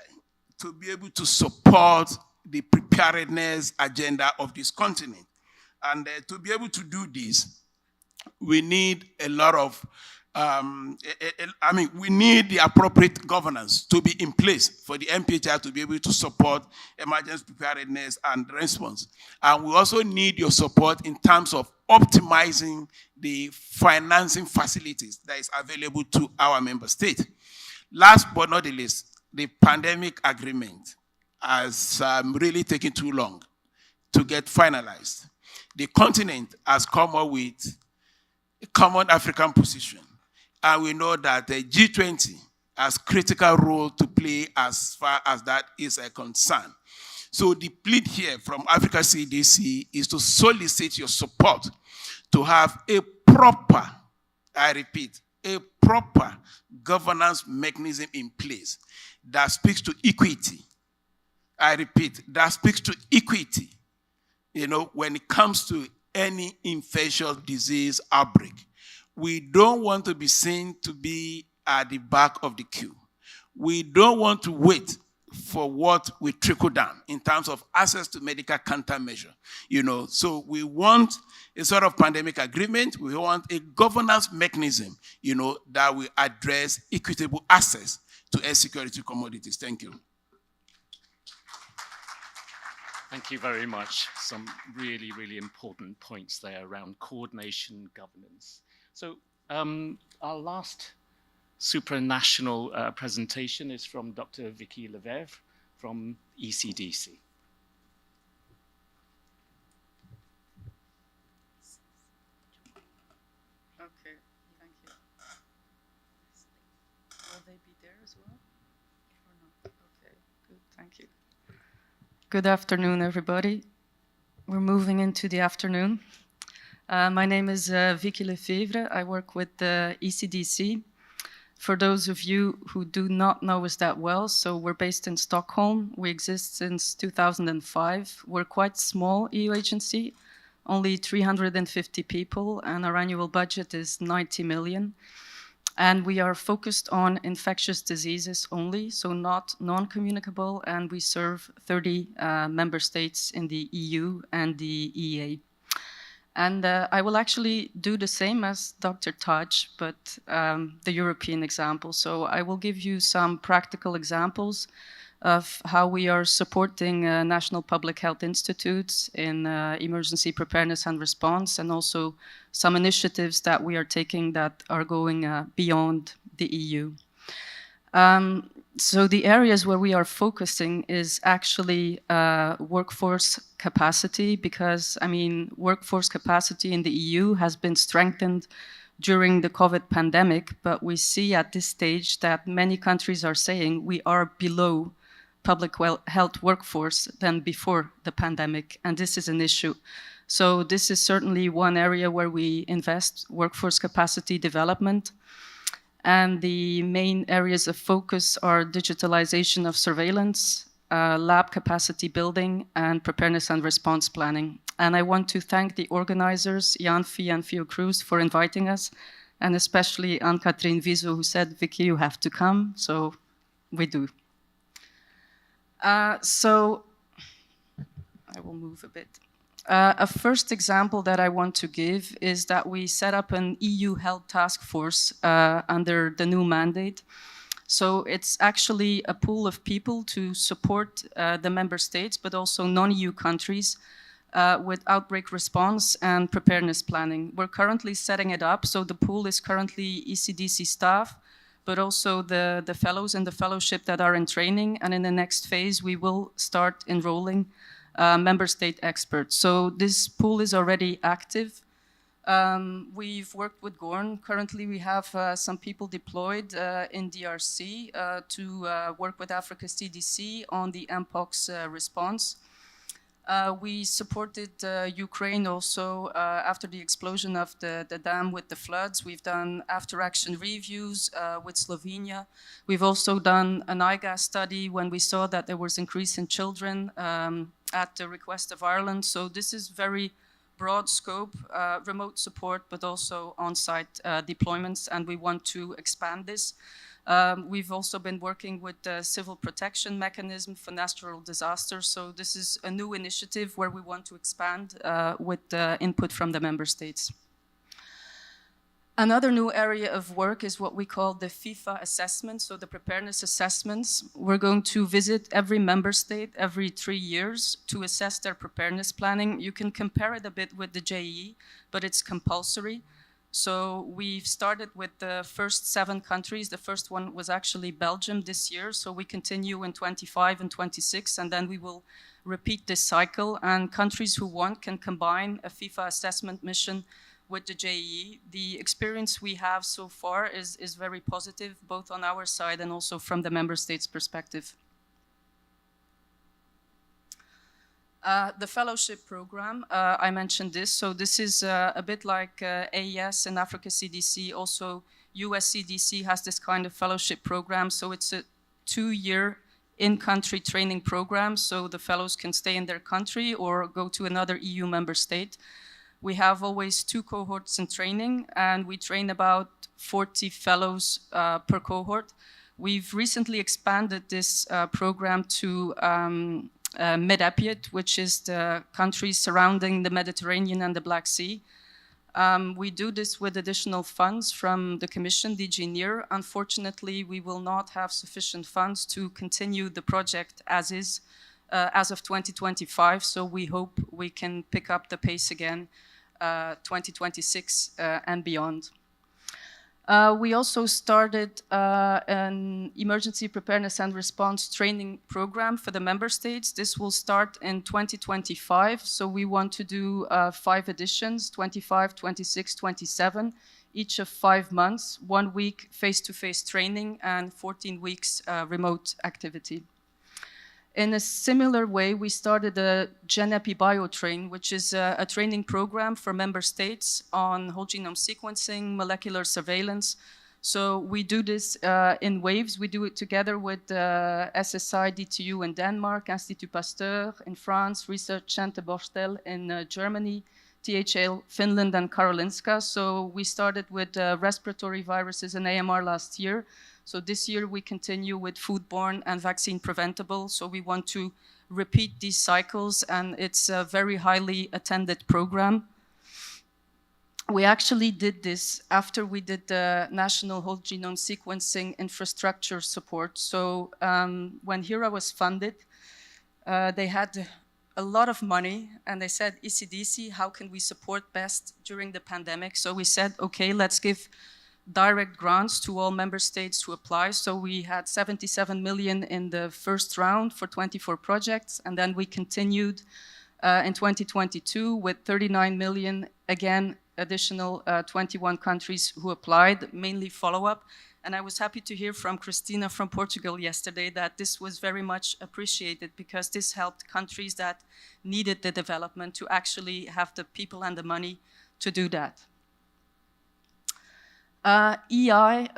to be able to support the preparedness agenda of this continent. And to be able to do this, we need a lot of, we need the appropriate governance to be in place for the NPHI to be able to support emergency preparedness and response. And we also need your support in terms of optimizing the financing facilities that is available to our member state. Last but not the least, the pandemic agreement has really taken too long to get finalized. The continent has come up with a common African position, and we know that the G20 has critical role to play as far as that is concerned. So the plea here from Africa CDC is to solicit your support to have a proper, I repeat, a proper governance mechanism in place that speaks to equity. I repeat, that speaks to equity, when it comes to any infectious disease outbreak. We don't want to be seen to be at the back of the queue. We don't want to wait for what will trickle down in terms of access to medical countermeasure. So we want a sort of pandemic agreement. We want a governance mechanism, that will address equitable access to air security commodities. Thank you. Thank you very much. Some really, really important points there around coordination, governance. So our last supranational presentation is from Dr. Vicky Lefebvre from ECDC. Okay, thank you. Will they be there as well? Or not? Okay, good, thank you. Good afternoon, everybody. We're moving into the afternoon. My name is Vicky Lefebvre. I work with the ECDC. For those of you who do not know us that well, so we're based in Stockholm. We exist since 2005. We're quite small EU agency, only 350 people, and our annual budget is 90 million. And we are focused on infectious diseases only, so not non-communicable, and we serve 30 member states in the EU and the EEA. And I will actually do the same as Dr. Taj, but the European example. So I will give you some practical examples of how we are supporting national public health institutes in emergency preparedness and response, and also some initiatives that we are taking that are going beyond the EU. So the areas where we are focusing is actually workforce capacity, because, I mean, workforce capacity in the EU has been strengthened during the COVID pandemic, but we see at this stage that many countries are saying we are below public health workforce than before the pandemic, and this is an issue. So this is certainly one area where we invest workforce capacity development. And the main areas of focus are digitalization of surveillance, lab capacity building, and preparedness and response planning. And I want to thank the organizers, IANPHI and Fiocruz, for inviting us, and especially Anne-Catherine Viso, who said, Vicky, you have to come, so we do. So I will move a bit. A first example that I want to give is that we set up an EU health task force under the new mandate. So it's actually a pool of people to support the member states, but also non-EU countries with outbreak response and preparedness planning. We're currently setting it up, so the pool is currently ECDC staff, but also the fellows in the fellowship that are in training, and in the next phase we will start enrolling member state experts. So this pool is already active. We've worked with GORN. Currently we have some people deployed in DRC to work with Africa CDC on the Mpox response. We supported Ukraine also after the explosion of the dam with the floods. We've done after-action reviews with Slovenia. We've also done an IGAS study when we saw that there was increase in children at the request of Ireland. So this is very broad scope, remote support, but also on-site deployments, and we want to expand this. We've also been working with the civil protection mechanism for natural disasters. So this is a new initiative where we want to expand with input from the member states. Another new area of work is what we call the FIFA assessment, so the preparedness assessments. We're going to visit every member state every 3 years to assess their preparedness planning. You can compare it a bit with the JEE, but it's compulsory. So we've started with the first 7 countries. The first one was actually Belgium this year. So we continue in 25 and 26, and then we will repeat this cycle. And countries who want can combine a FIFA assessment mission with the JEE. The experience we have so far is very positive, both on our side and also from the member states' perspective. The fellowship program, I mentioned this. So this is a bit like AES and Africa CDC. Also, US CDC has this kind of fellowship program. So it's a 2-year in-country training program. So the fellows can stay in their country or go to another EU member state. We have always 2 cohorts in training, and we train about 40 fellows per cohort. We've recently expanded this program to Med-Epiat, which is the countries surrounding the Mediterranean and the Black Sea. We do this with additional funds from the Commission, DG NEAR. Unfortunately, we will not have sufficient funds to continue the project as is as of 2025, so we hope we can pick up the pace again 2026 and beyond. We also started an emergency preparedness and response training program for the member states. This will start in 2025. So we want to do 5 editions, 25, 26, 27, each of 5 months, 1 week face-to-face training and 14 weeks remote activity. In a similar way, we started a GenEpi BioTrain, which is a training program for member states on whole genome sequencing, molecular surveillance, So we do this in waves. We do it together with SSI DTU in Denmark, Institut Pasteur in France, Research Center Borstel in Germany, THL Finland, and Karolinska. So we started with respiratory viruses and AMR last year. So this year we continue with foodborne and vaccine preventable. So we want to repeat these cycles, and it's a very highly attended program. We actually did this after we did the national whole genome sequencing infrastructure support. So when HERA was funded, they had a lot of money, and they said, ECDC, how can we support best during the pandemic? So we said, okay, let's give direct grants to all member states to apply. So we had 77 million in the first round for 24 projects, and then we continued in 2022 with 39 million, again, additional 21 countries who applied, mainly follow-up. And I was happy to hear from Christina from Portugal yesterday that this was very much appreciated, because this helped countries that needed the development to actually have the people and the money to do that. EI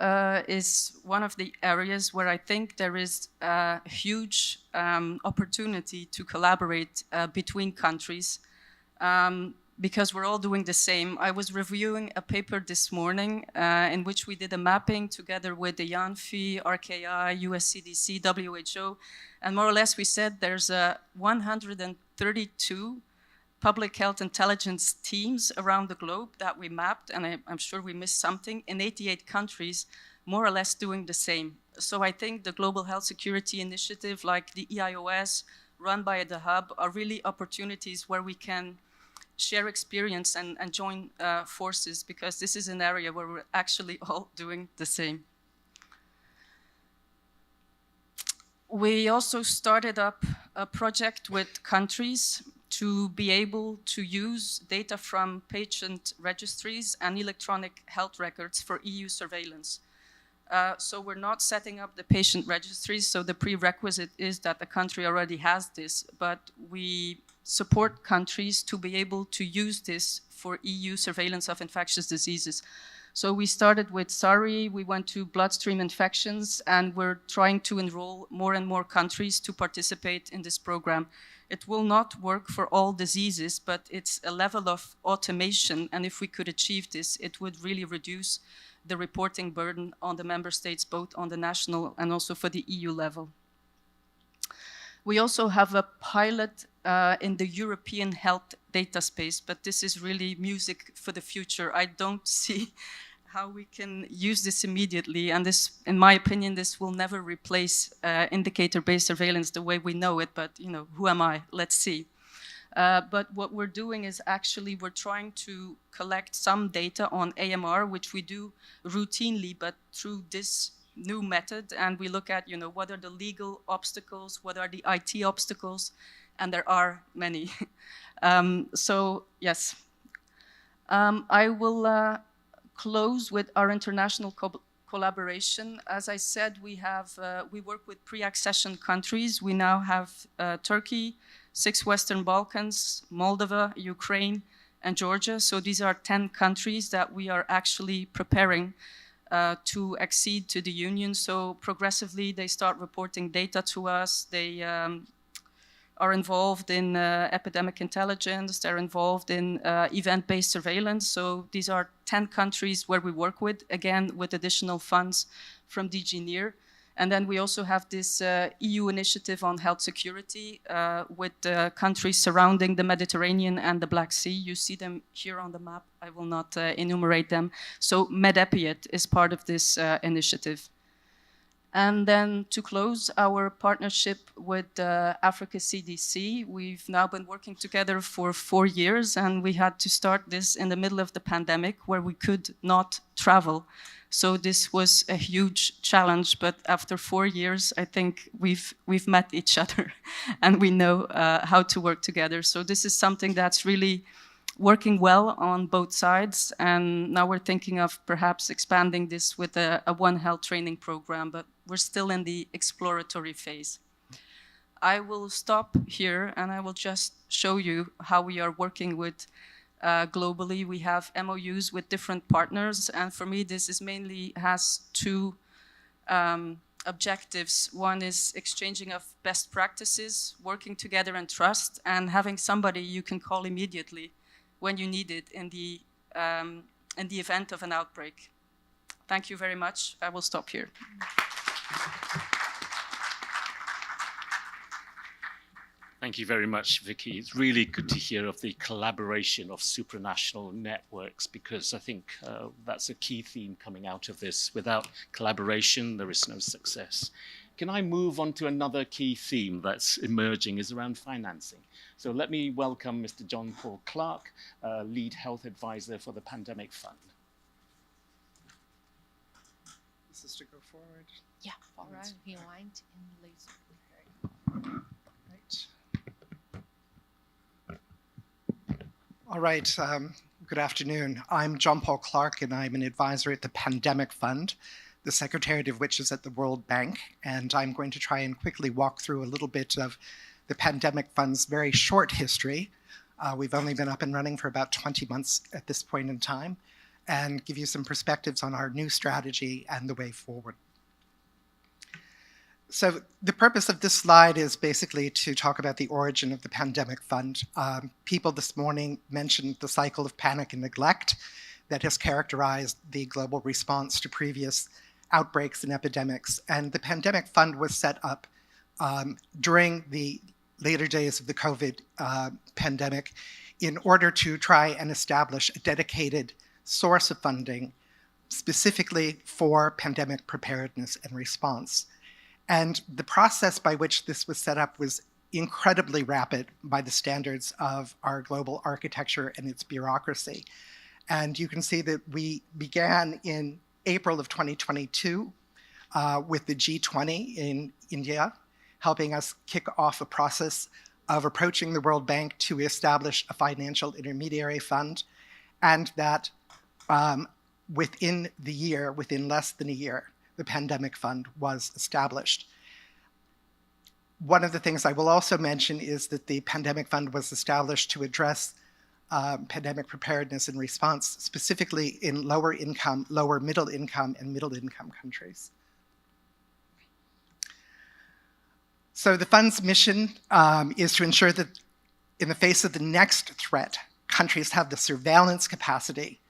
is one of the areas where I think there is a huge opportunity to collaborate between countries, because we're all doing the same. I was reviewing a paper this morning in which we did a mapping together with the IANPHI, RKI, US CDC, WHO, and more or less we said there's 132 public health intelligence teams around the globe that we mapped, and I'm sure we missed something, in 88 countries, more or less doing the same. So I think the Global Health Security Initiative, like the EIOS, run by the Hub, are really opportunities where we can share experience and join forces, because this is an area where we're actually all doing the same. We also started up a project with countries to be able to use data from patient registries and electronic health records for EU surveillance. So we're not setting up the patient registries, so the prerequisite is that the country already has this, but we support countries to be able to use this for EU surveillance of infectious diseases. So we started with SARI, we went to bloodstream infections, and we're trying to enroll more and more countries to participate in this program. It will not work for all diseases, but it's a level of automation, and if we could achieve this, it would really reduce the reporting burden on the member states, both on the national and also for the EU level. We also have a pilot in the European health data space, but this is really music for the future. I don't see how we can use this immediately, and this, in my opinion, this will never replace indicator-based surveillance the way we know it, but you know, who am I? Let's see. But what we're doing is actually we're trying to collect some data on AMR, which we do routinely, but through this new method, and we look at, you know, what are the legal obstacles, what are the IT obstacles, and there are many. So yes, I will close with our international collaboration. As I said, we work with pre-accession countries. We now have Turkey, 6 Western Balkans, Moldova, Ukraine, and Georgia. So these are 10 countries that we are actually preparing to accede to the Union. So progressively they start reporting data to us. They are involved in epidemic intelligence. They're involved in event-based surveillance. So these are 10 countries where we work with, again, with additional funds from DG NEAR. And then we also have this EU initiative on health security with countries surrounding the Mediterranean and the Black Sea. You see them here on the map. I will not enumerate them. So MEDEPIET is part of this initiative. And then to close, our partnership with Africa CDC. We've now been working together for 4 years, and we had to start this in the middle of the pandemic where we could not travel. So this was a huge challenge, but after 4 years, I think we've met each other and we know how to work together. So this is something that's really working well on both sides, and now we're thinking of perhaps expanding this with a One Health training program, but we're still in the exploratory phase. I will stop here and I will just show you how we are working with globally. We have MOUs with different partners, and for me this is mainly has two objectives. One is exchanging of best practices, working together in trust, and having somebody you can call immediately when you need it in the event of an outbreak. Thank you very much. I will stop here. Thank you very much, Vicky. It's really good to hear of the collaboration of supranational networks, because I think that's a key theme coming out of this. Without collaboration, there is no success. Can I move on to another key theme that's emerging is around financing? So let me welcome Mr. John Paul Clark, Lead Health Advisor for the Pandemic Fund. This is to go forward. Yeah, forward, rewind, and laser. Right. All right, good afternoon. I'm John Paul Clark, and I'm an advisor at the Pandemic Fund, the secretariat of which is at the World Bank. And I'm going to try and quickly walk through a little bit of the Pandemic Fund's very short history. We've only been up and running for about 20 months at this point in time, and give you some perspectives on our new strategy and the way forward. So the purpose of this slide is basically to talk about the origin of the Pandemic Fund. People this morning mentioned the cycle of panic and neglect that has characterized the global response to previous outbreaks and epidemics. And the Pandemic Fund was set up during the later days of the COVID pandemic in order to try and establish a dedicated source of funding specifically for pandemic preparedness and response. And the process by which this was set up was incredibly rapid by the standards of our global architecture and its bureaucracy. And you can see that we began in April of 2022 with the G20 in India, helping us kick off a process of approaching the World Bank to establish a financial intermediary fund, and that within less than a year, the Pandemic Fund was established. One of the things I will also mention is that the Pandemic Fund was established to address pandemic preparedness and response, specifically in lower income, lower middle income, and middle income countries. So the fund's mission is to ensure that in the face of the next threat, countries have the surveillance capacity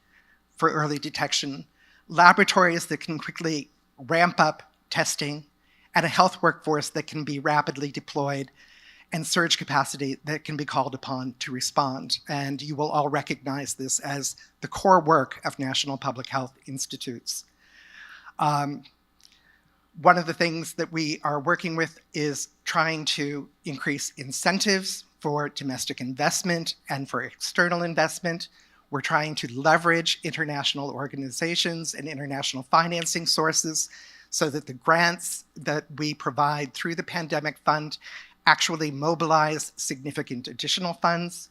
for early detection, laboratories that can quickly ramp up testing, and a health workforce that can be rapidly deployed, and surge capacity that can be called upon to respond. And you will all recognize this as the core work of national public health institutes. One of the things that we are working with is trying to increase incentives for domestic investment and for external investment. We're trying to leverage international organizations and international financing sources so that the grants that we provide through the Pandemic Fund actually mobilize significant additional funds.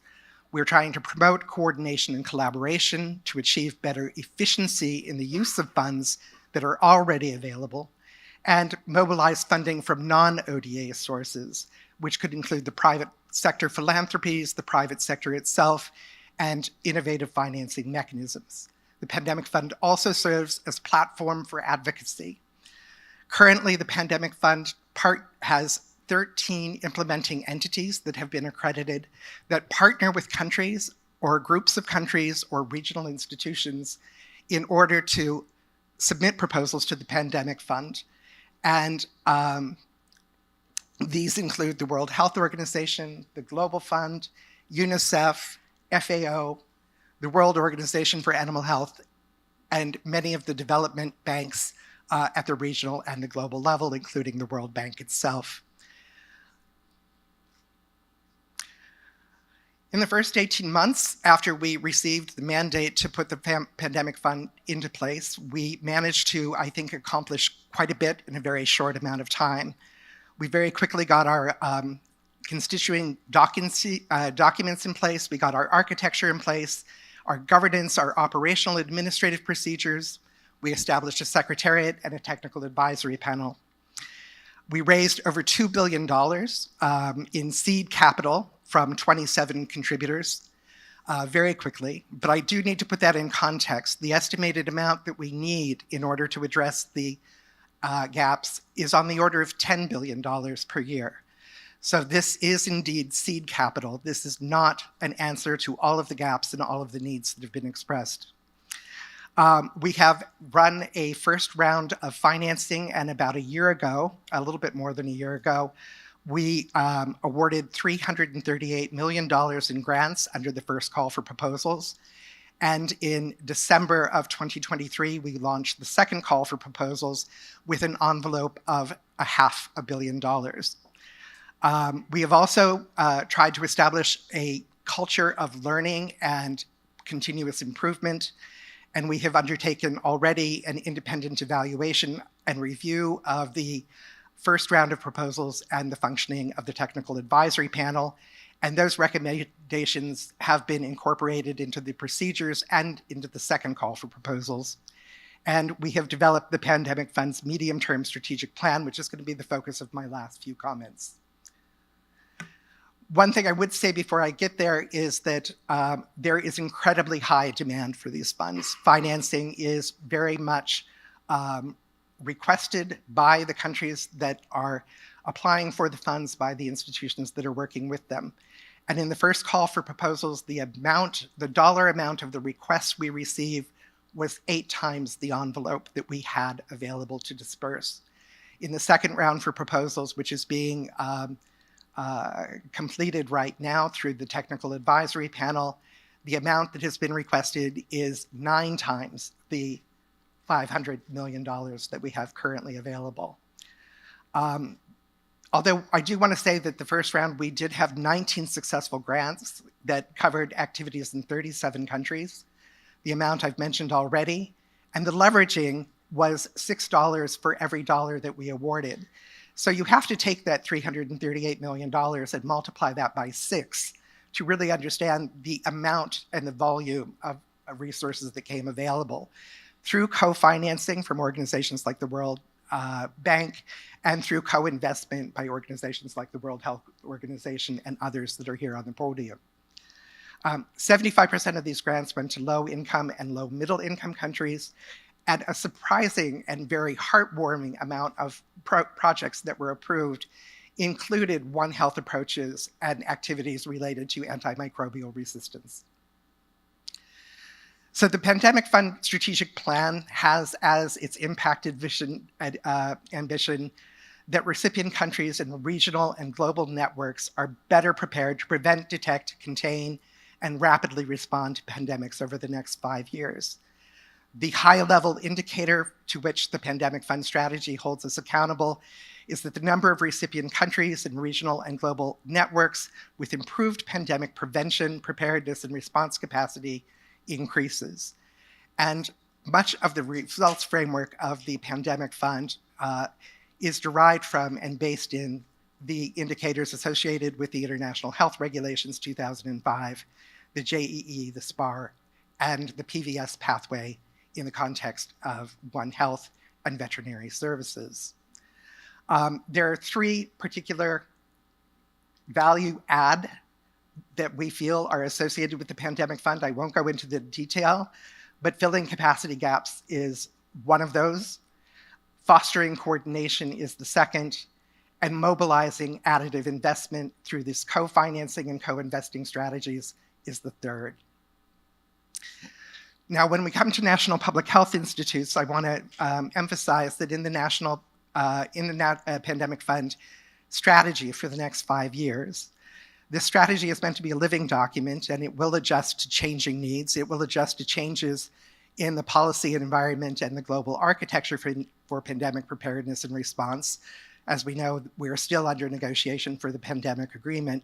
We're trying to promote coordination and collaboration to achieve better efficiency in the use of funds that are already available, and mobilize funding from non-ODA sources, which could include the private sector philanthropies, the private sector itself, and innovative financing mechanisms. The Pandemic Fund also serves as a platform for advocacy. Currently, the Pandemic Fund has 13 implementing entities that have been accredited that partner with countries or groups of countries or regional institutions in order to submit proposals to the Pandemic Fund. And these include the World Health Organization, the Global Fund, UNICEF, FAO, the World Organization for Animal Health, and many of the development banks at the regional and the global level, including the World Bank itself. In the first 18 months after we received the mandate to put the Pandemic Fund into place, we managed to, I think, accomplish quite a bit in a very short amount of time. We very quickly got our constituent documents in place, we got our architecture in place, our governance, our operational administrative procedures. We established a secretariat and a technical advisory panel. We raised over $2 billion in seed capital from 27 contributors. very quickly, but I do need to put that in context. The estimated amount that we need in order to address the gaps is on the order of $10 billion per year. So this is indeed seed capital. This is not an answer to all of the gaps and all of the needs that have been expressed. We have run a first round of financing, and about a year ago, a little bit more than a year ago, we awarded $338 million in grants under the first call for proposals. And in December of 2023, we launched the second call for proposals with an envelope of $500 million. We have also tried to establish a culture of learning and continuous improvement, and we have undertaken already an independent evaluation and review of the first round of proposals and the functioning of the technical advisory panel. And those recommendations have been incorporated into the procedures and into the second call for proposals. And we have developed the Pandemic Fund's medium-term strategic plan, which is going to be the focus of my last few comments. One thing I would say before I get there is that there is incredibly high demand for these funds. Financing is very much requested by the countries that are applying for the funds, by the institutions that are working with them. And in the first call for proposals, the dollar amount of the requests we received was 8 times the envelope that we had available to disperse. In the second round for proposals, which is being completed right now through the technical advisory panel, the amount that has been requested is 9 times the $500 million that we have currently available. Although I do want to say that the first round, we did have 19 successful grants that covered activities in 37 countries, the amount I've mentioned already, and the leveraging was $6 for every dollar that we awarded. So you have to take that $338 million and multiply that by 6 to really understand the amount and the volume of resources that came available through co-financing from organizations like the World Bank and through co-investment by organizations like the World Health Organization and others that are here on the podium. 75% of these grants went to low-income and low-middle-income countries, and a surprising and very heartwarming amount of projects that were approved included One Health approaches and activities related to antimicrobial resistance. So the Pandemic Fund Strategic Plan has as its impacted vision ambition that recipient countries and regional and global networks are better prepared to prevent, detect, contain, and rapidly respond to pandemics over the next 5 years. The high-level indicator to which the Pandemic Fund strategy holds us accountable is that the number of recipient countries and regional and global networks with improved pandemic prevention, preparedness, and response capacity increases. And much of the results framework of the Pandemic Fund is derived from and based in the indicators associated with the International Health Regulations 2005, the JEE, the SPAR, and the PVS pathway in the context of One Health and veterinary services. There are 3 particular value add that we feel are associated with the Pandemic Fund. I won't go into the detail, but filling capacity gaps is one of those. Fostering coordination is the second, and mobilizing additive investment through this co-financing and co-investing strategies is the third. Now, when we come to national public health institutes, I want to emphasize that in the Pandemic Fund strategy for the next 5 years, this strategy is meant to be a living document, and it will adjust to changing needs. It will adjust to changes in the policy and environment and the global architecture for pandemic preparedness and response. As we know, we're still under negotiation for the pandemic agreement,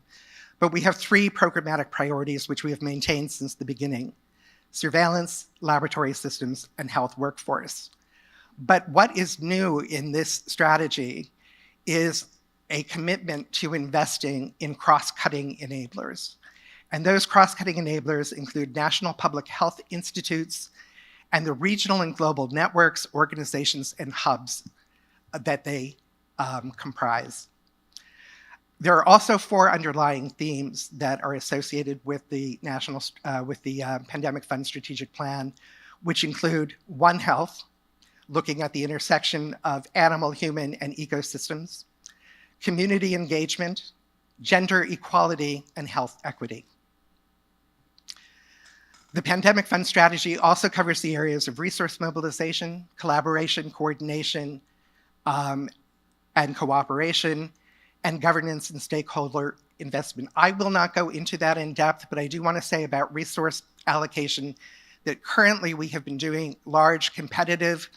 but we have 3 programmatic priorities which we have maintained since the beginning: surveillance, laboratory systems, and health workforce. But what is new in this strategy is a commitment to investing in cross-cutting enablers. And those cross-cutting enablers include national public health institutes and the regional and global networks, organizations, and hubs that they comprise. There are also 4 underlying themes that are associated with the Pandemic Fund Strategic Plan, which include One Health, looking at the intersection of animal, human, and ecosystems, community engagement, gender equality, and health equity. The Pandemic Fund strategy also covers the areas of resource mobilization, collaboration, coordination, and cooperation, and governance and stakeholder investment. I will not go into that in depth, but I do want to say about resource allocation that currently we have been doing large competitive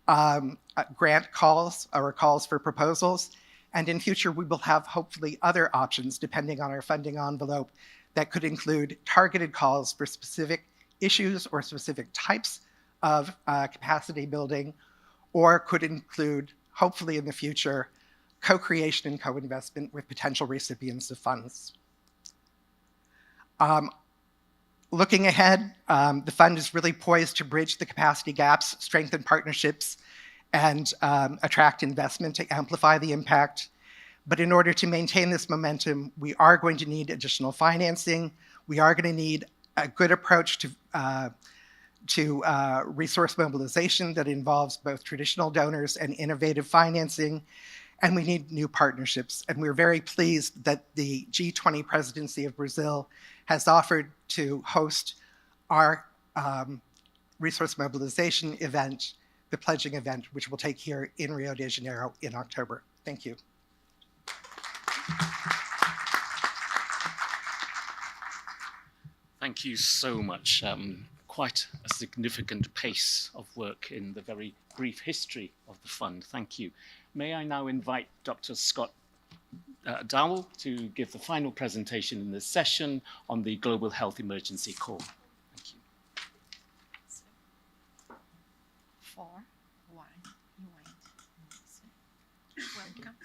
grant calls or calls for proposals. And in future, we will have hopefully other options depending on our funding envelope that could include targeted calls for specific issues or specific types of capacity building, or could include, hopefully in the future, co-creation and co-investment with potential recipients of funds. Looking ahead, the fund is really poised to bridge the capacity gaps, strengthen partnerships, and attract investment to amplify the impact. But in order to maintain this momentum, we are going to need additional financing. We are going to need a good approach to resource mobilization that involves both traditional donors and innovative financing. And we need new partnerships. And we're very pleased that the G20 presidency of Brazil has offered to host our resource mobilization event, the pledging event, which will take here in Rio de Janeiro in October. Thank you. Thank you so much. Quite a significant pace of work in the very brief history of the fund. Thank you. May I now invite Dr. Scott Dowell to give the final presentation in this session on the Global Health Emergency Corps. Thank you. 4, 1, welcome.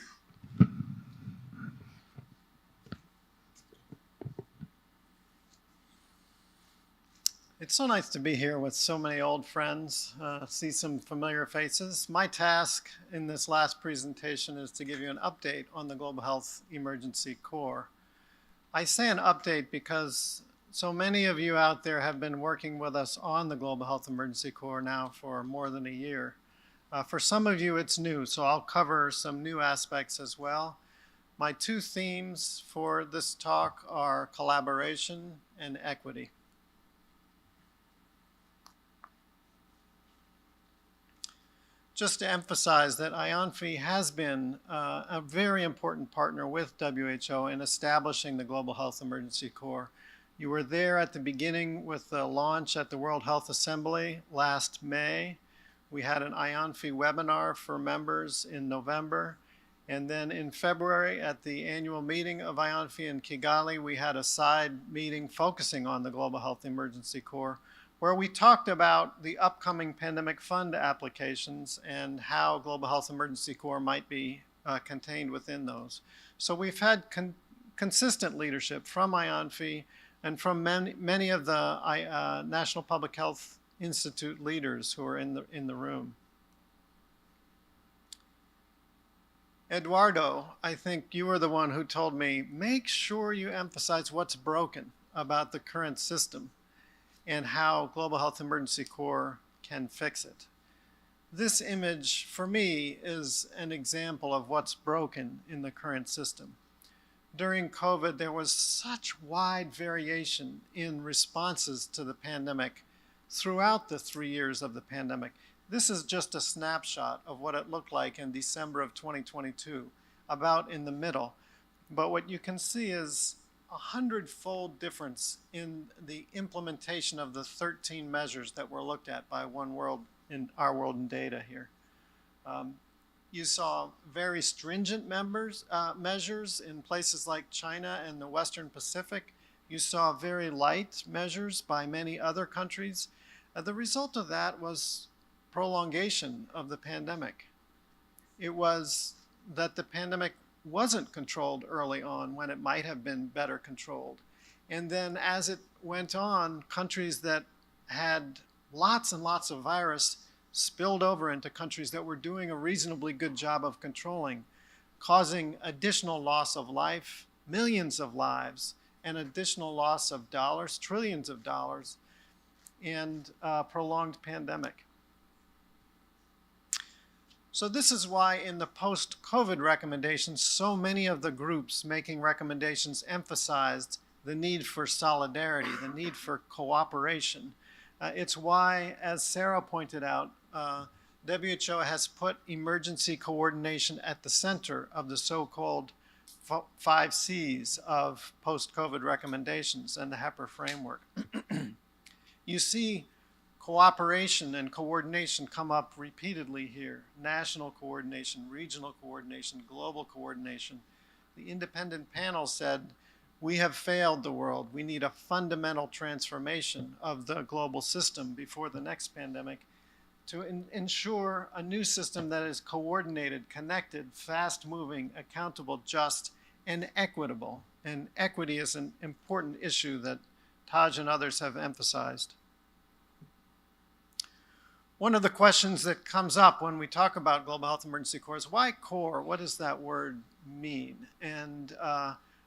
It's so nice to be here with so many old friends, see some familiar faces. My task in this last presentation is to give you an update on the Global Health Emergency Corps. I say an update because so many of you out there have been working with us on the Global Health Emergency Corps now for more than a year. For some of you, it's new, so I'll cover some new aspects as well. My 2 themes for this talk are collaboration and equity. Just to emphasize that IANPHI has been a very important partner with WHO in establishing the Global Health Emergency Corps. You were there at the beginning with the launch at the World Health Assembly last May. We had an IANPHI webinar for members in November. And then in February at the annual meeting of IANPHI in Kigali, we had a side meeting focusing on the Global Health Emergency Corps, where we talked about the upcoming pandemic fund applications and how Global Health Emergency Corps might be contained within those. So we've had consistent leadership from IANPHI and from many of the National Public Health Institute leaders who are in the room. Eduardo, I think you were the one who told me, make sure you emphasize what's broken about the current system and how Global Health Emergency Corps can fix it. This image, for me, is an example of what's broken in the current system. During COVID, there was such wide variation in responses to the pandemic throughout the 3 years of the pandemic. This is just a snapshot of what it looked like in December of 2022, about in the middle. But what you can see is a 100-fold difference in the implementation of the 13 measures that were looked at by One World in Our World in Data here. You saw very stringent measures in places like China and the Western Pacific. You saw very light measures by many other countries. The result of that was prolongation of the pandemic. It was that the pandemic wasn't controlled early on when it might have been better controlled. And then as it went on, countries that had lots and lots of virus spilled over into countries that were doing a reasonably good job of controlling. causing additional loss of life, millions of lives, and additional loss of dollars, trillions of dollars, and prolonged pandemic. So this is why in the post-COVID recommendations, so many of the groups making recommendations emphasized the need for solidarity, the need for cooperation. It's why, as Sarah pointed out, WHO has put emergency coordination at the center of the so-called 5 C's of post-COVID recommendations and the HEPR framework. You see cooperation and coordination come up repeatedly here. National coordination, regional coordination, global coordination. The independent panel said, we have failed the world. We need a fundamental transformation of the global system before the next pandemic to ensure a new system that is coordinated, connected, fast-moving, accountable, just, and equitable. And equity is an important issue that Taj and others have emphasized. One of the questions that comes up when we talk about Global Health Emergency Corps is why CORE? What does that word mean? And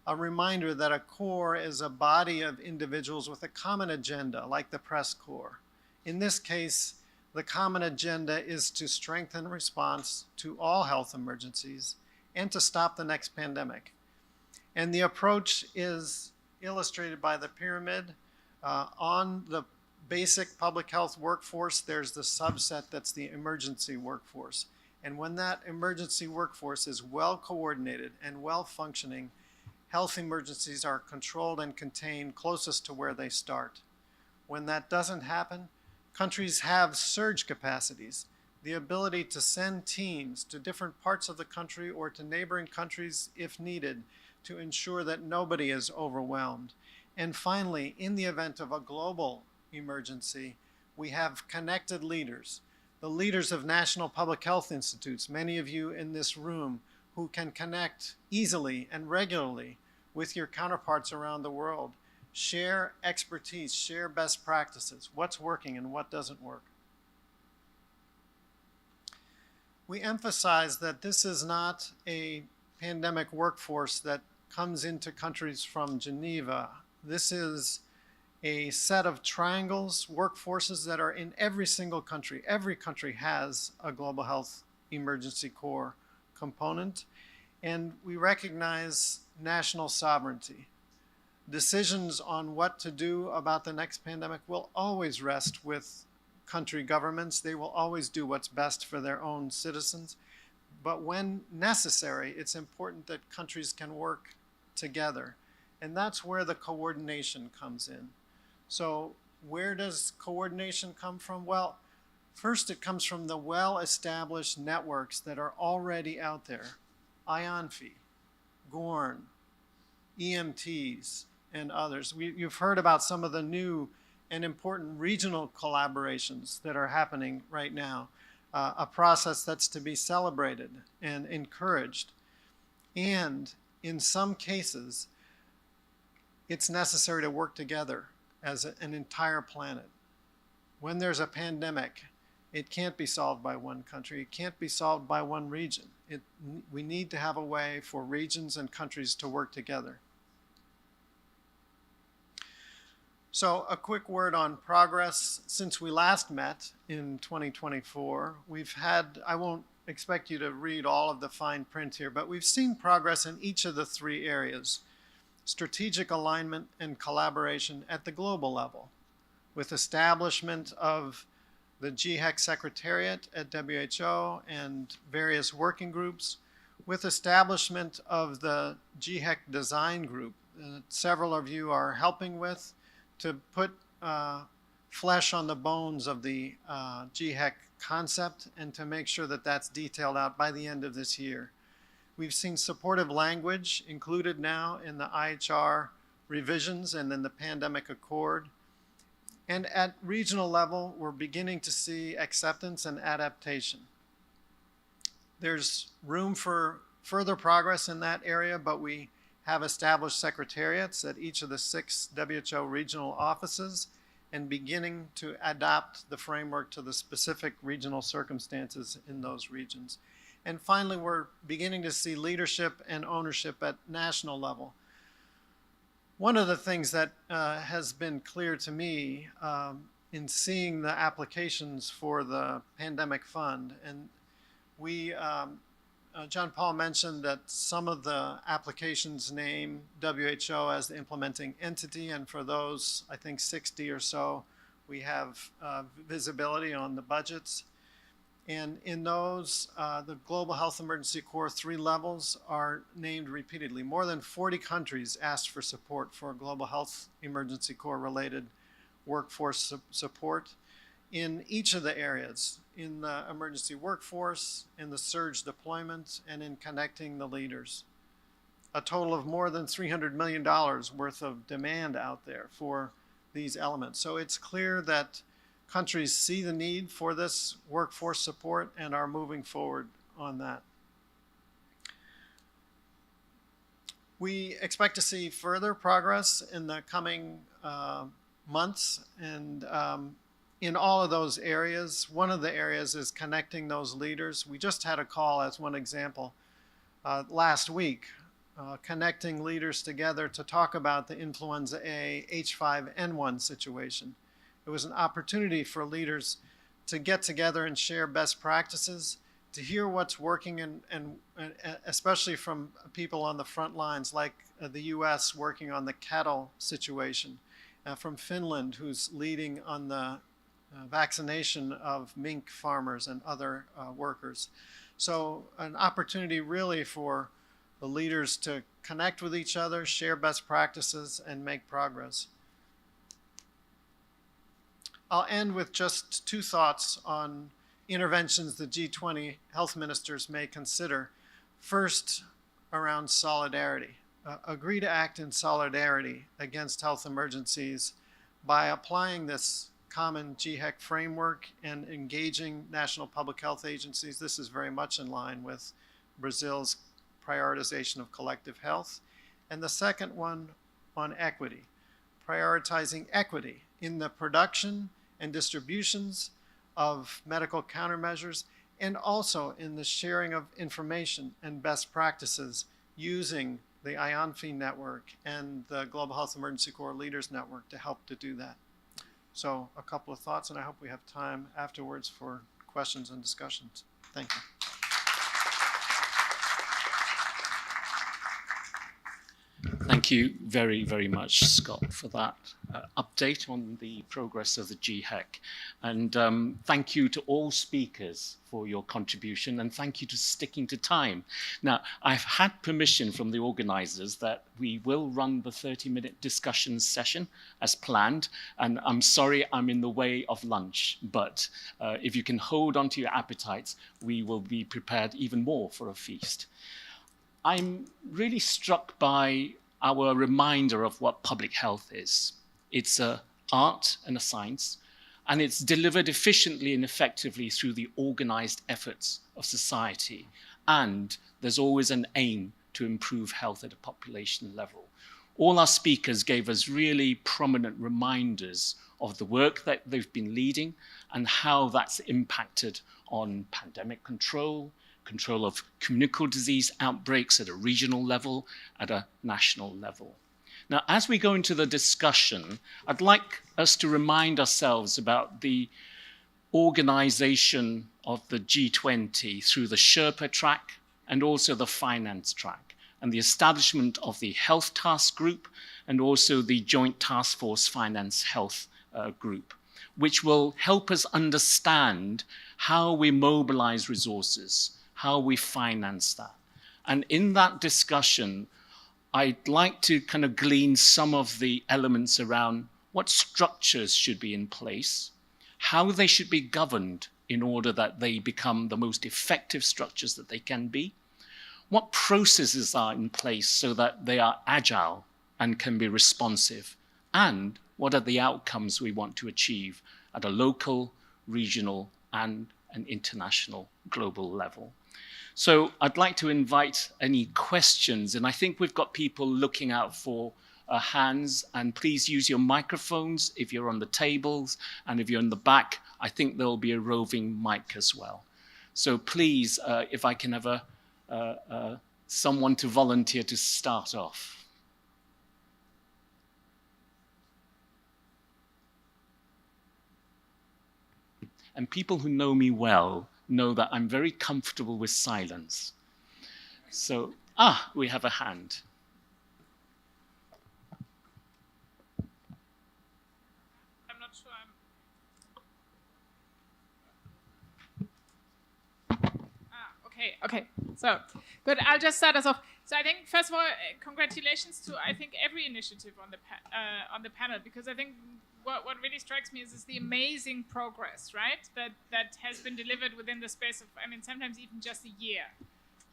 a reminder that a corps is a body of individuals with a common agenda, like the press corps. In this case, the common agenda is to strengthen response to all health emergencies and to stop the next pandemic. And the approach is illustrated by the pyramid. On the basic public health workforce, there's the subset that's the emergency workforce. And when that emergency workforce is well coordinated and well functioning, health emergencies are controlled and contained closest to where they start. When that doesn't happen, countries have surge capacities, the ability to send teams to different parts of the country or to neighboring countries if needed to ensure that nobody is overwhelmed. And finally, in the event of a global emergency, we have connected leaders, the leaders of national public health institutes, many of you in this room who can connect easily and regularly with your counterparts around the world, share expertise, share best practices, what's working and what doesn't work. We emphasize that this is not a pandemic workforce that comes into countries from Geneva. This is a set of triangles, workforces that are in every single country. Every country has a global health emergency corps component, and we recognize national sovereignty. Decisions on what to do about the next pandemic will always rest with country governments. They will always do what's best for their own citizens. But when necessary, it's important that countries can work together. And that's where the coordination comes in. So where does coordination come from? Well, first it comes from the well-established networks that are already out there. IANPHI, GORN, EMTs, and others. You've heard about some of the new and important regional collaborations that are happening right now, a process that's to be celebrated and encouraged. And in some cases, it's necessary to work together as an entire planet. When there's a pandemic, it can't be solved by one country. It can't be solved by one region. We need to have a way for regions and countries to work together. So a quick word on progress. Since we last met in 2024, we've had, I won't expect you to read all of the fine print here, but we've seen progress in each of the 3 areas: strategic alignment and collaboration at the global level, with establishment of the GHEC Secretariat at WHO and various working groups, with establishment of the GHEC Design Group that several of you are helping with, to put flesh on the bones of the GHEC concept and to make sure that that's detailed out by the end of this year. We've seen supportive language included now in the IHR revisions and in the pandemic accord. And at regional level, we're beginning to see acceptance and adaptation. There's room for further progress in that area, but we have established secretariats at each of the 6 WHO regional offices and beginning to adapt the framework to the specific regional circumstances in those regions. And finally, we're beginning to see leadership and ownership at national level. One of the things that has been clear to me in seeing the applications for the pandemic fund, and John Paul mentioned that some of the applications name WHO as the implementing entity, and for those, I think 60 or so, we have visibility on the budgets. And in those, the Global Health Emergency Corps 3 levels are named repeatedly. More than 40 countries asked for support for Global Health Emergency Corps related workforce support in each of the areas, in the emergency workforce, in the surge deployment, and in connecting the leaders. A total of more than $300 million worth of demand out there for these elements. So it's clear that countries see the need for this workforce support and are moving forward on that. We expect to see further progress in the coming months, and in all of those areas. One of the areas is connecting those leaders. We just had a call, as one example, last week, connecting leaders together to talk about the influenza A H5N1 situation. It was an opportunity for leaders to get together and share best practices, to hear what's working, and especially from people on the front lines, like the US working on the cattle situation, from Finland, who's leading on the vaccination of mink farmers and other workers. So an opportunity really for the leaders to connect with each other, share best practices, and make progress. I'll end with just 2 thoughts on interventions the G20 health ministers may consider. First, around solidarity. Agree to act in solidarity against health emergencies by applying this common GHEC framework and engaging national public health agencies. This is very much in line with Brazil's prioritization of collective health. And the second one on equity, prioritizing equity in the production and distributions of medical countermeasures, and also in the sharing of information and best practices using the IANPHI network and the Global Health Emergency Corps Leaders Network to help to do that. So a couple of thoughts, and I hope we have time afterwards for questions and discussions. Thank you. Thank you very, very much, Scott, for that update on the progress of the GHEC. And thank you to all speakers for your contribution, and thank you to sticking to time. Now, I've had permission from the organizers that we will run the 30-minute discussion session as planned, and I'm sorry I'm in the way of lunch, but if you can hold on to your appetites, we will be prepared even more for a feast. I'm really struck by our reminder of what public health is. It's an art and a science, and it's delivered efficiently and effectively through the organized efforts of society. And there's always an aim to improve health at a population level. All our speakers gave us really prominent reminders of the work that they've been leading and how that's impacted on pandemic control, control of communicable disease outbreaks at a regional level, at a national level. Now, as we go into the discussion, I'd like us to remind ourselves about the organization of the G20 through the Sherpa track and also the finance track, and the establishment of the Health Task Group and also the Joint Task Force Finance Health Group, which will help us understand how we mobilize resources, how we finance that. And in that discussion, I'd like to kind of glean some of the elements around what structures should be in place, how they should be governed in order that they become the most effective structures that they can be, what processes are in place so that they are agile and can be responsive, and what are the outcomes we want to achieve at a local, regional, and an international, global level. So I'd like to invite any questions, and I think we've got people looking out for hands, and please use your microphones if you're on the tables, and if you're in the back, I think there'll be a roving mic as well. So please, if I can have someone to volunteer to start off. And people who know me well know that I'm very comfortable with silence. So, we have a hand. I'm not sure Okay. So, good. I'll just start us off. So I think, first of all, congratulations to, I think, every initiative on the panel, because I think what really strikes me is the amazing progress, right, that has been delivered within the space of, I mean, sometimes even just a year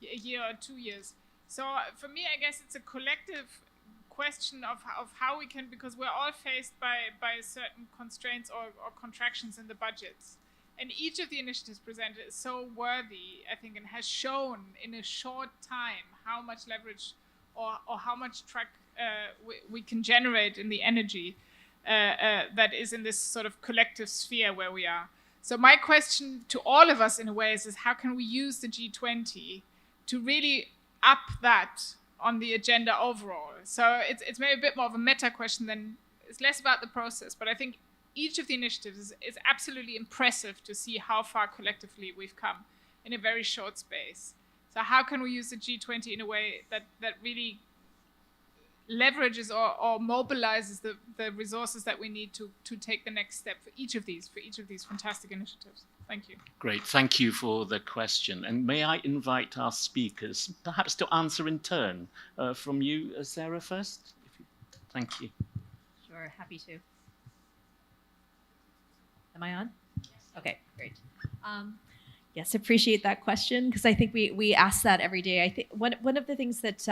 or 2 years. So for me, I guess it's a collective question of how we can, because we're all faced by certain constraints or contractions in the budgets. And each of the initiatives presented is so worthy, I think, and has shown in a short time how much leverage or how much track we can generate in the energy that is in this sort of collective sphere where we are. So my question to all of us in a way is how can we use the G20 to really up that on the agenda overall? So it's maybe a bit more of a meta question than, it's less about the process, but I think each of the initiatives is absolutely impressive to see how far collectively we've come in a very short space. So how can we use the G20 in a way that really leverages or mobilizes the resources that we need to take the next step for each of these fantastic initiatives? Thank you. Great, thank you for the question. And may I invite our speakers perhaps to answer in turn. From you, Sarah, first? Thank you. Sure, happy to. Am I on? Yes. Okay, great. Yes, appreciate that question, because I think we ask that every day. I think one of the things that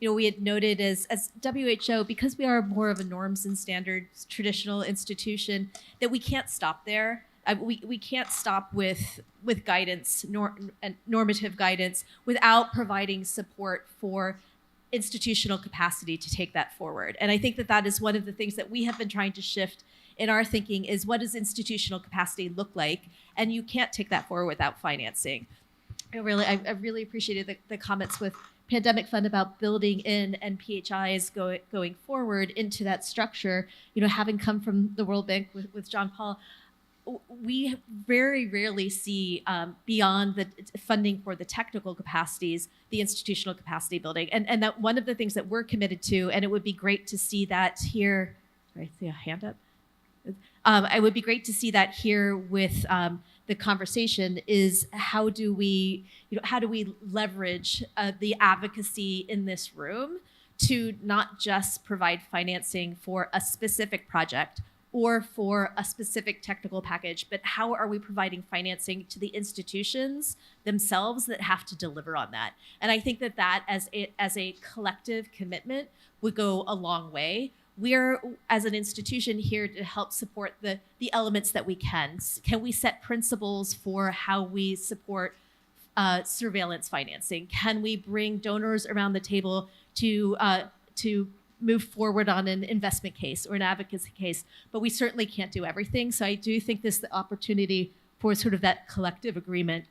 we had noted is, as WHO, because we are more of a norms and standards traditional institution, that we can't stop there. We can't stop with guidance, normative guidance, without providing support for institutional capacity to take that forward. And I think that is one of the things that we have been trying to shift in our thinking, is what does institutional capacity look like? And you can't take that forward without financing. I really appreciated the comments with Pandemic Fund about building in NPHIs going forward into that structure. Having come from the World Bank with John Paul, we very rarely see beyond the funding for the technical capacities, the institutional capacity building. And that one of the things that we're committed to, and it would be great to see that here. Sorry, I see a hand up. It would be great to see that here with the conversation, is how do we leverage the advocacy in this room to not just provide financing for a specific project or for a specific technical package, but how are we providing financing to the institutions themselves that have to deliver on that? And I think that as a collective commitment would go a long way. We're, as an institution, here to help support the elements that we can. Can we set principles for how we support surveillance financing? Can we bring donors around the table to move forward on an investment case or an advocacy case? But we certainly can't do everything. So I do think this is the opportunity for sort of that collective agreement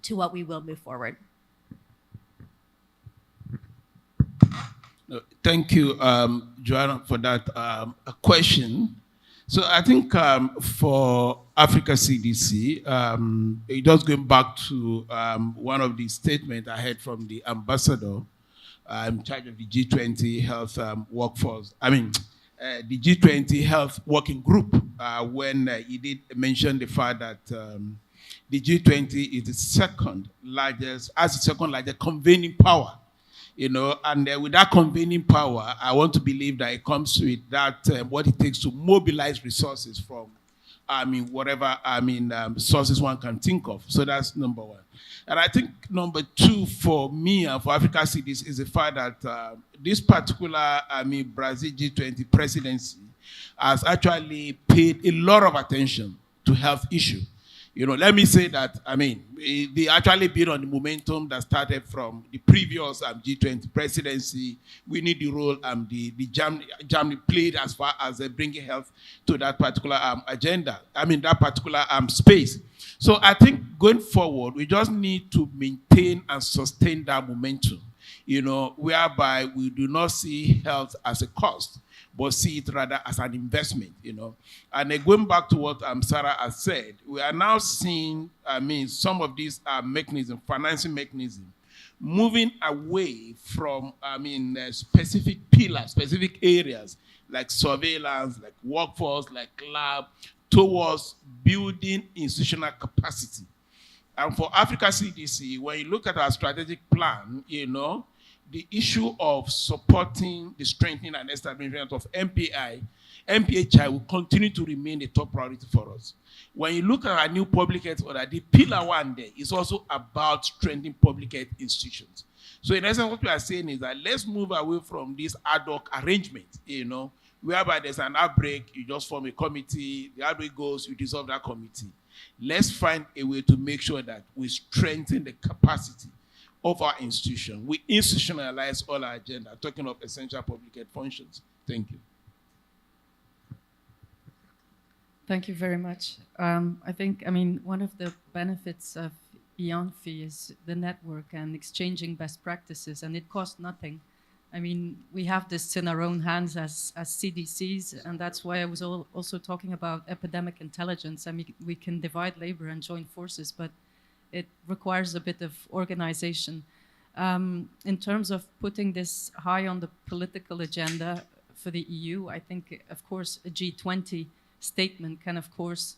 to what we will move forward. Thank you, Joanna, for that question. So I think for Africa CDC, just going back to one of the statements I heard from the ambassador in charge of the G20 health workforce. The G20 health working group, when he did mention the fact that the G20 is the second largest convening power. And with that convening power, I want to believe that it comes with that what it takes to mobilize resources from, whatever sources one can think of. So that's number one. And I think number two for me and for Africa CDC is the fact that this particular Brazil G20 presidency has actually paid a lot of attention to health issue. Let me say that, they actually built on the momentum that started from the previous G20 presidency. We need the role the Germany played as far as bringing health to that particular agenda, that particular space. So I think going forward, we just need to maintain and sustain that momentum, whereby we do not see health as a cost, but see it rather as an investment, And going back to what Sarah has said, we are now seeing, some of these financing mechanisms, moving away from, specific pillars, specific areas, like surveillance, like workforce, like lab, towards building institutional capacity. And for Africa CDC, when you look at our strategic plan, the issue of supporting the strengthening and establishment of NPHI will continue to remain a top priority for us. When you look at our new public health order, the pillar one there is also about strengthening public health institutions. So in essence, what we are saying is that let's move away from this ad hoc arrangement, whereby there's an outbreak, you just form a committee, the outbreak goes, you dissolve that committee. Let's find a way to make sure that we strengthen the capacity of our institution. We institutionalize all our agenda, talking of essential public health functions. Thank you. Thank you very much. I think, one of the benefits of IANPHI is the network and exchanging best practices, and it costs nothing. We have this in our own hands as CDCs, and that's why I was also talking about epidemic intelligence. We can divide labor and join forces, but it requires a bit of organization. In terms of putting this high on the political agenda for the EU, I think, of course, a G20 statement can, of course,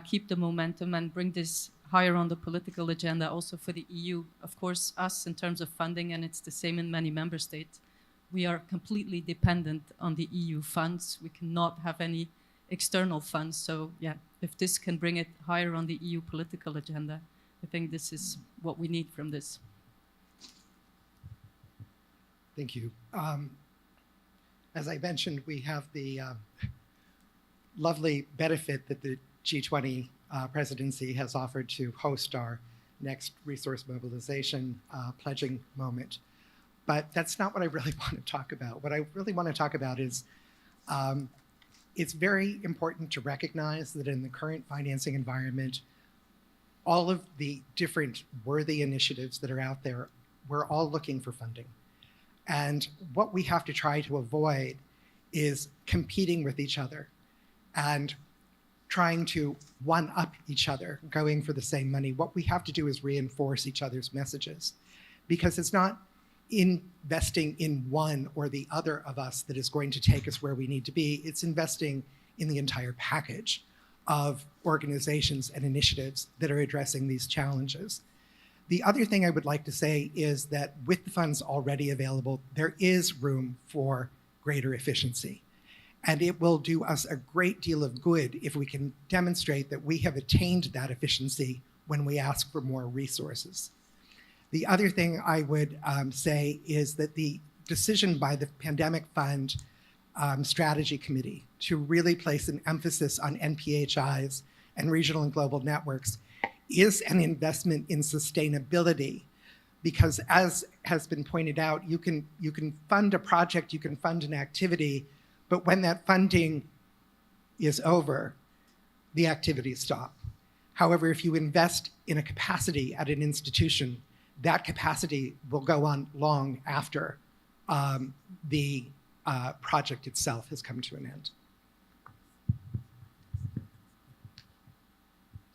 keep the momentum and bring this higher on the political agenda also for the EU. Of course, us in terms of funding, and it's the same in many member states, we are completely dependent on the EU funds. We cannot have any external funds. So yeah, if this can bring it higher on the EU political agenda, I think this is what we need from this. Thank you. As I mentioned, we have the lovely benefit that the G20 presidency has offered to host our next resource mobilization pledging moment. But that's not what I really want to talk about. What I really want to talk about is it's very important to recognize that in the current financing environment, all of the different worthy initiatives that are out there, we're all looking for funding. And what we have to try to avoid is competing with each other and trying to one-up each other, going for the same money. What we have to do is reinforce each other's messages, because it's not investing in one or the other of us that is going to take us where we need to be. It's investing in the entire package of organizations and initiatives that are addressing these challenges. The other thing I would like to say is that with the funds already available, there is room for greater efficiency. And it will do us a great deal of good if we can demonstrate that we have attained that efficiency when we ask for more resources. The other thing I would say is that the decision by the Pandemic Fund Strategy Committee to really place an emphasis on NPHIs and regional and global networks is an investment in sustainability, because as has been pointed out, you can fund a project, you can fund an activity, but when that funding is over, the activities stop. However, if you invest in a capacity at an institution, that capacity will go on long after the project itself has come to an end.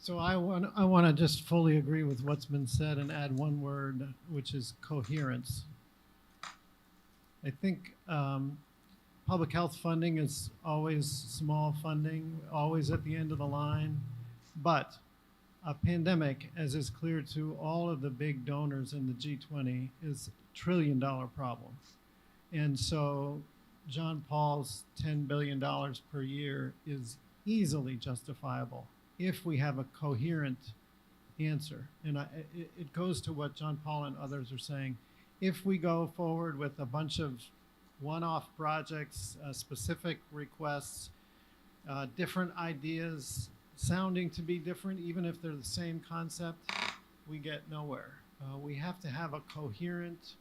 So I want to just fully agree with what's been said and add one word, which is coherence. I think public health funding is always small funding, always at the end of the line, but a pandemic, as is clear to all of the big donors in the G20, is a $1 trillion problem. And so John Paul's $10 billion per year is easily justifiable if we have a coherent answer. And it goes to what John Paul and others are saying. If we go forward with a bunch of one-off projects, specific requests, different ideas, sounding to be different, even if they're the same concept, we get nowhere. We have to have a coherent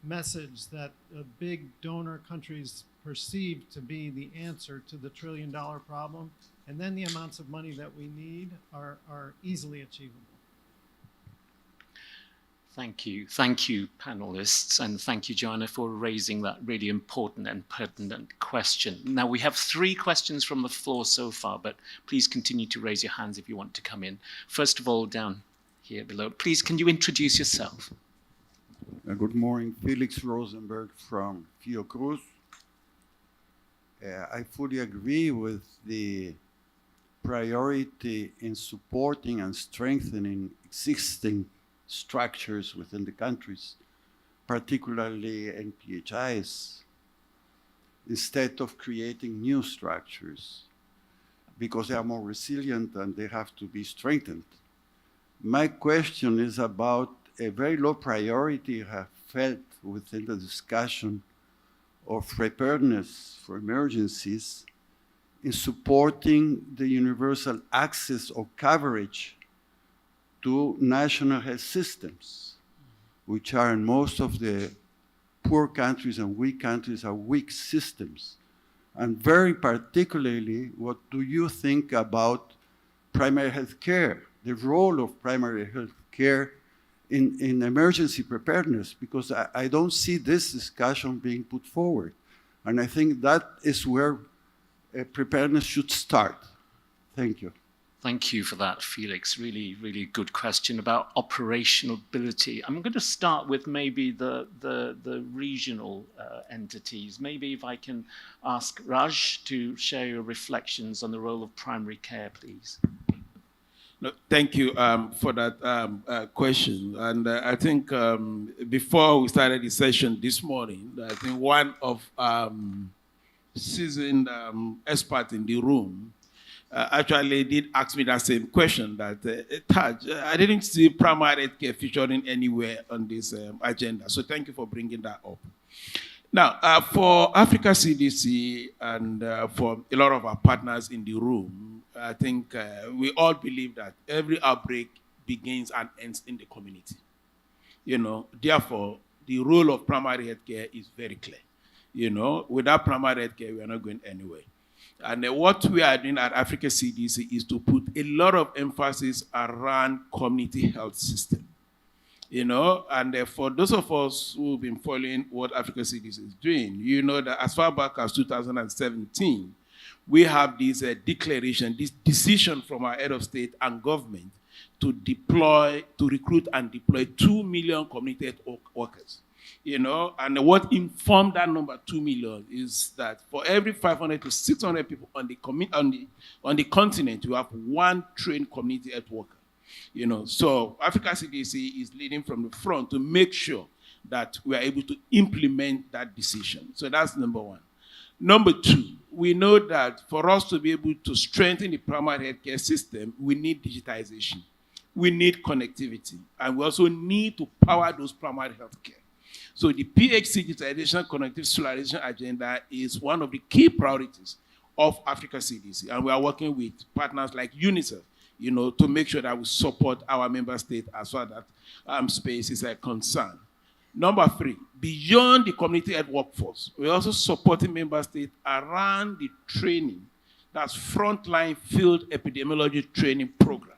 message that big donor countries perceive to be the answer to the $1 trillion problem, and then the amounts of money that we need are easily achievable. Thank you, panelists, and thank you, Joanna, for raising that really important and pertinent question. Now, we have 3 questions from the floor so far, but please continue to raise your hands if you want to come in. First of all, down here below, please, can you introduce yourself? Good morning, Felix Rosenberg from Fiocruz. I fully agree with the priority in supporting and strengthening existing structures within the countries, particularly NPHIs, instead of creating new structures, because they are more resilient and they have to be strengthened. My question is about a very low priority I have felt within the discussion of preparedness for emergencies in supporting the universal access or coverage to national health systems, which are in most of the poor countries and weak countries are weak systems. And very particularly, what do you think about primary health care, the role of primary health care in emergency preparedness? Because I don't see this discussion being put forward. And I think that is where preparedness should start. Thank you. Thank you for that, Felix. Really, really good question about operational ability. I'm going to start with maybe the regional entities. Maybe if I can ask Raj to share your reflections on the role of primary care, please. No, thank you for that question. And I think before we started the session this morning, I think one of seasoned experts in the room actually did ask me that same question, that Taj, I didn't see primary health care featuring anywhere on this agenda. So thank you for bringing that up. Now, for Africa CDC and for a lot of our partners in the room, I think we all believe that every outbreak begins and ends in the community. You know, therefore, the role of primary health care is very clear. You know, without primary health care, we are not going anywhere. And what we are doing at Africa CDC is to put a lot of emphasis around community health system. You know, and for those of us who have been following what Africa CDC is doing, you know that as far back as 2017, we have this declaration, this decision from our head of state and government to recruit and deploy 2 million community health workers. You know, and what informed that number 2 million is that for every 500 to 600 people on the continent, you have 1 trained community health worker. You know, so Africa CDC is leading from the front to make sure that we are able to implement that decision. So that's number 1. Number 2, we know that for us to be able to strengthen the primary healthcare system, we need digitization, we need connectivity, and we also need to power those primary healthcare. So the PHC digitization, connectivity, solarization agenda is one of the key priorities of Africa CDC, and we are working with partners like UNICEF, you know, to make sure that we support our member state as far as that space is concerned. Number 3, beyond the community health workforce, we're also supporting member states around the training, that's frontline field epidemiology training program,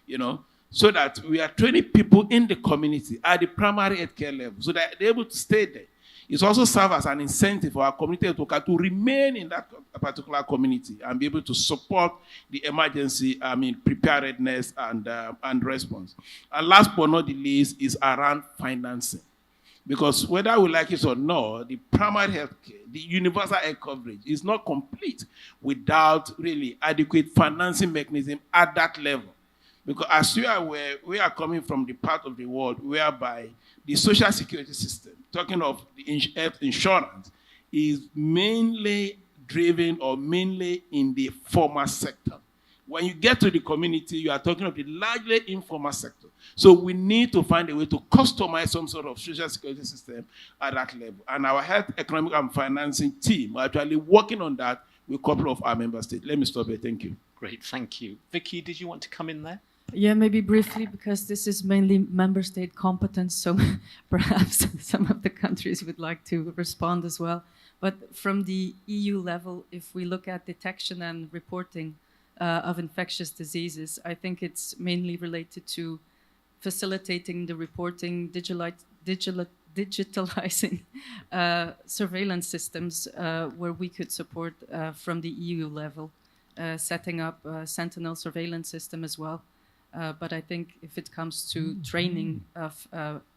you know, so that we are training people in the community at the primary health care level so that they're able to stay there. It also serves as an incentive for our community health workers to remain in that particular community and be able to support the emergency, preparedness and response. And last but not the least is around financing. Because whether we like it or not, the primary health care, the universal health coverage is not complete without really adequate financing mechanism at that level. Because as you are aware, we are coming from the part of the world whereby the social security system, talking of the health insurance, is mainly driven or mainly in the formal sector. When you get to the community, you are talking of the largely informal sector. So we need to find a way to customize some sort of social security system at that level. And our health, economic, and financing team are actually working on that with a couple of our member states. Let me stop here. Thank you. Great, thank you. Vicky, did you want to come in there? Yeah, maybe briefly, because this is mainly member state competence, so perhaps some of the countries would like to respond as well. But from the EU level, if we look at detection and reporting of infectious diseases, I think it's mainly related to facilitating the reporting, digitalizing surveillance systems where we could support from the EU level, setting up a sentinel surveillance system as well. But I think if it comes to training of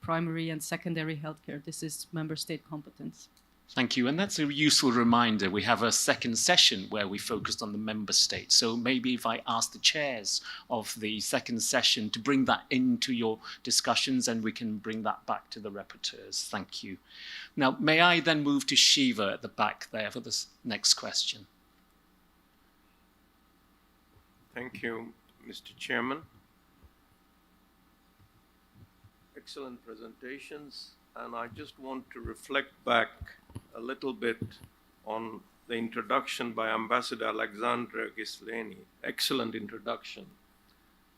primary and secondary healthcare, this is member state competence. Thank you, and that's a useful reminder. We have a second session where we focused on the member states. So maybe if I ask the chairs of the second session to bring that into your discussions, and we can bring that back to the rapporteurs. Thank you. Now, may I then move to Shiva at the back there for this next question? Thank you, Mr. Chairman. Excellent presentations, and I just want to reflect back a little bit on the introduction by Ambassador Alexandra Ghisleni. Excellent introduction,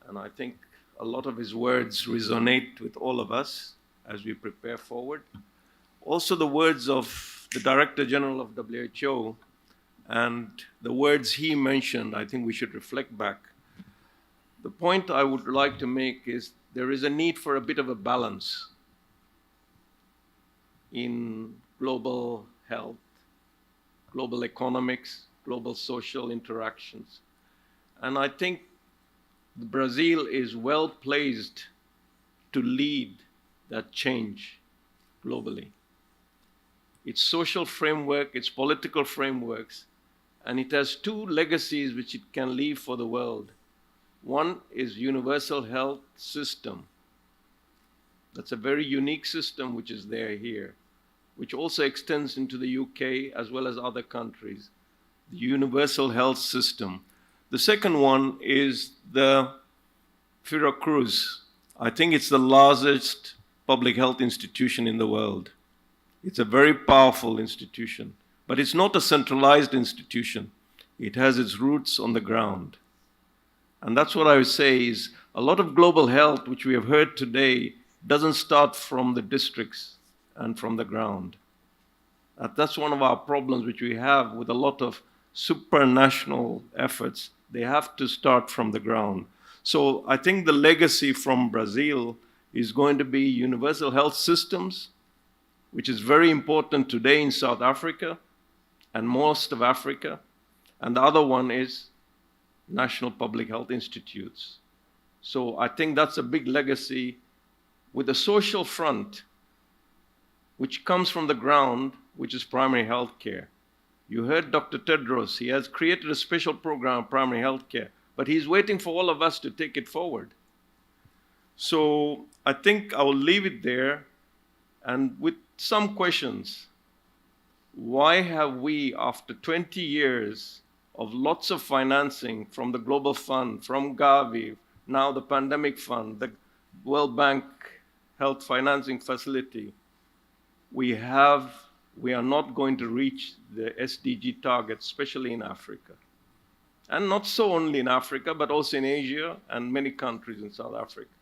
and I think a lot of his words resonate with all of us as we prepare forward. Also the words of the Director General of WHO and the words he mentioned, I think we should reflect back. The point I would like to make is there is a need for a bit of a balance in global health, global economics, global social interactions. And I think Brazil is well placed to lead that change globally. Its social framework, its political frameworks, and it has two legacies which it can leave for the world. One is universal health system. That's a very unique system which is there here, which also extends into the UK as well as other countries, the universal health system. The second one is the Fiocruz. I think it's the largest public health institution in the world. It's a very powerful institution, but it's not a centralized institution. It has its roots on the ground. And that's what I would say is a lot of global health, which we have heard today, doesn't start from the districts and from the ground. That's one of our problems which we have with a lot of supranational efforts. They have to start from the ground. So I think the legacy from Brazil is going to be universal health systems, which is very important today in South Africa and most of Africa. And the other one is national public health institutes. So I think that's a big legacy with a social front, which comes from the ground, which is primary health care. You heard Dr. Tedros, he has created a special program of primary health care, but he's waiting for all of us to take it forward. So I think I will leave it there, and with some questions. Why have we, after 20 years of lots of financing from the Global Fund, from Gavi, now the Pandemic Fund, the World Bank Health Financing Facility, we are not going to reach the SDG targets, especially in Africa. And not so only in Africa, but also in Asia and many countries in South Africa,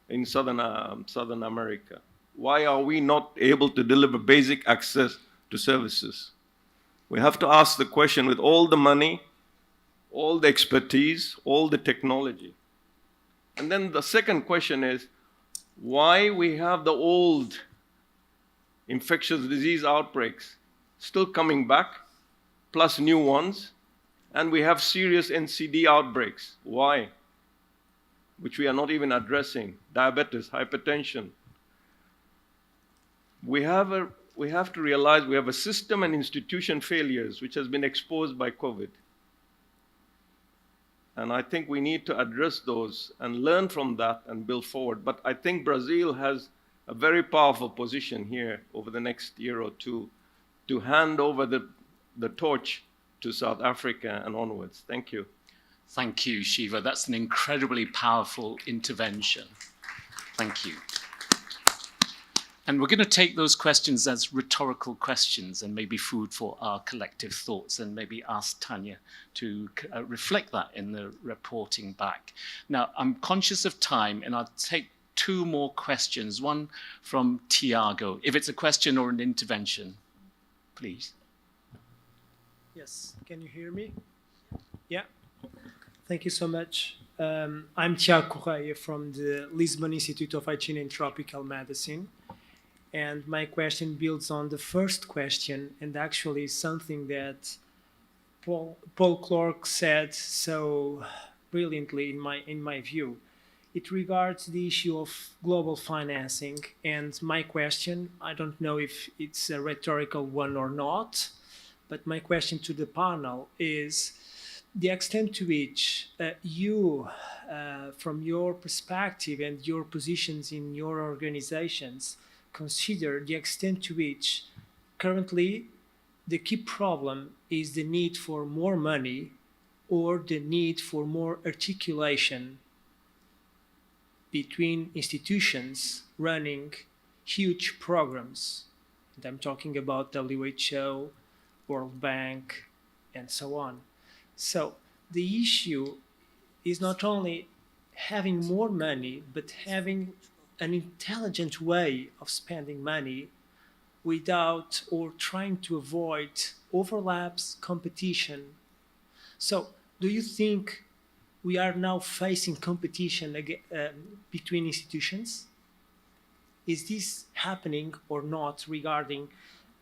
in Southern America. Why are we not able to deliver basic access to services? We have to ask the question with all the money, all the expertise, all the technology. And then the second question is, why we have the old infectious disease outbreaks still coming back, plus new ones, and we have serious NCD outbreaks. Why? Which we are not even addressing. Diabetes, hypertension. We have to realize we have a system and institution failures which has been exposed by COVID. And I think we need to address those and learn from that and build forward. But I think Brazil has a very powerful position here over the next year or two to hand over the torch to South Africa and onwards. Thank you. Thank you, Shiva. That's an incredibly powerful intervention. Thank you. And we're going to take those questions as rhetorical questions and maybe food for our collective thoughts, and maybe ask Tanya to reflect that in the reporting back. Now, I'm conscious of time, and I'll take two more questions, one from Tiago. If it's a question or an intervention, please. Yes, can you hear me? Yeah, thank you so much. I'm Tiago Correia from the Lisbon Institute of Hygiene and Tropical Medicine. And my question builds on the first question, and actually something that Paul Clark said so brilliantly in my view. It regards the issue of global financing, and my question, I don't know if it's a rhetorical one or not, but my question to the panel is the extent to which you, from your perspective and your positions in your organizations, consider the extent to which currently the key problem is the need for more money or the need for more articulation between institutions running huge programs. And I'm talking about WHO, World Bank, and so on. So the issue is not only having more money, but having an intelligent way of spending money without or trying to avoid overlaps, competition. So do you think we are now facing competition between institutions? Is this happening or not regarding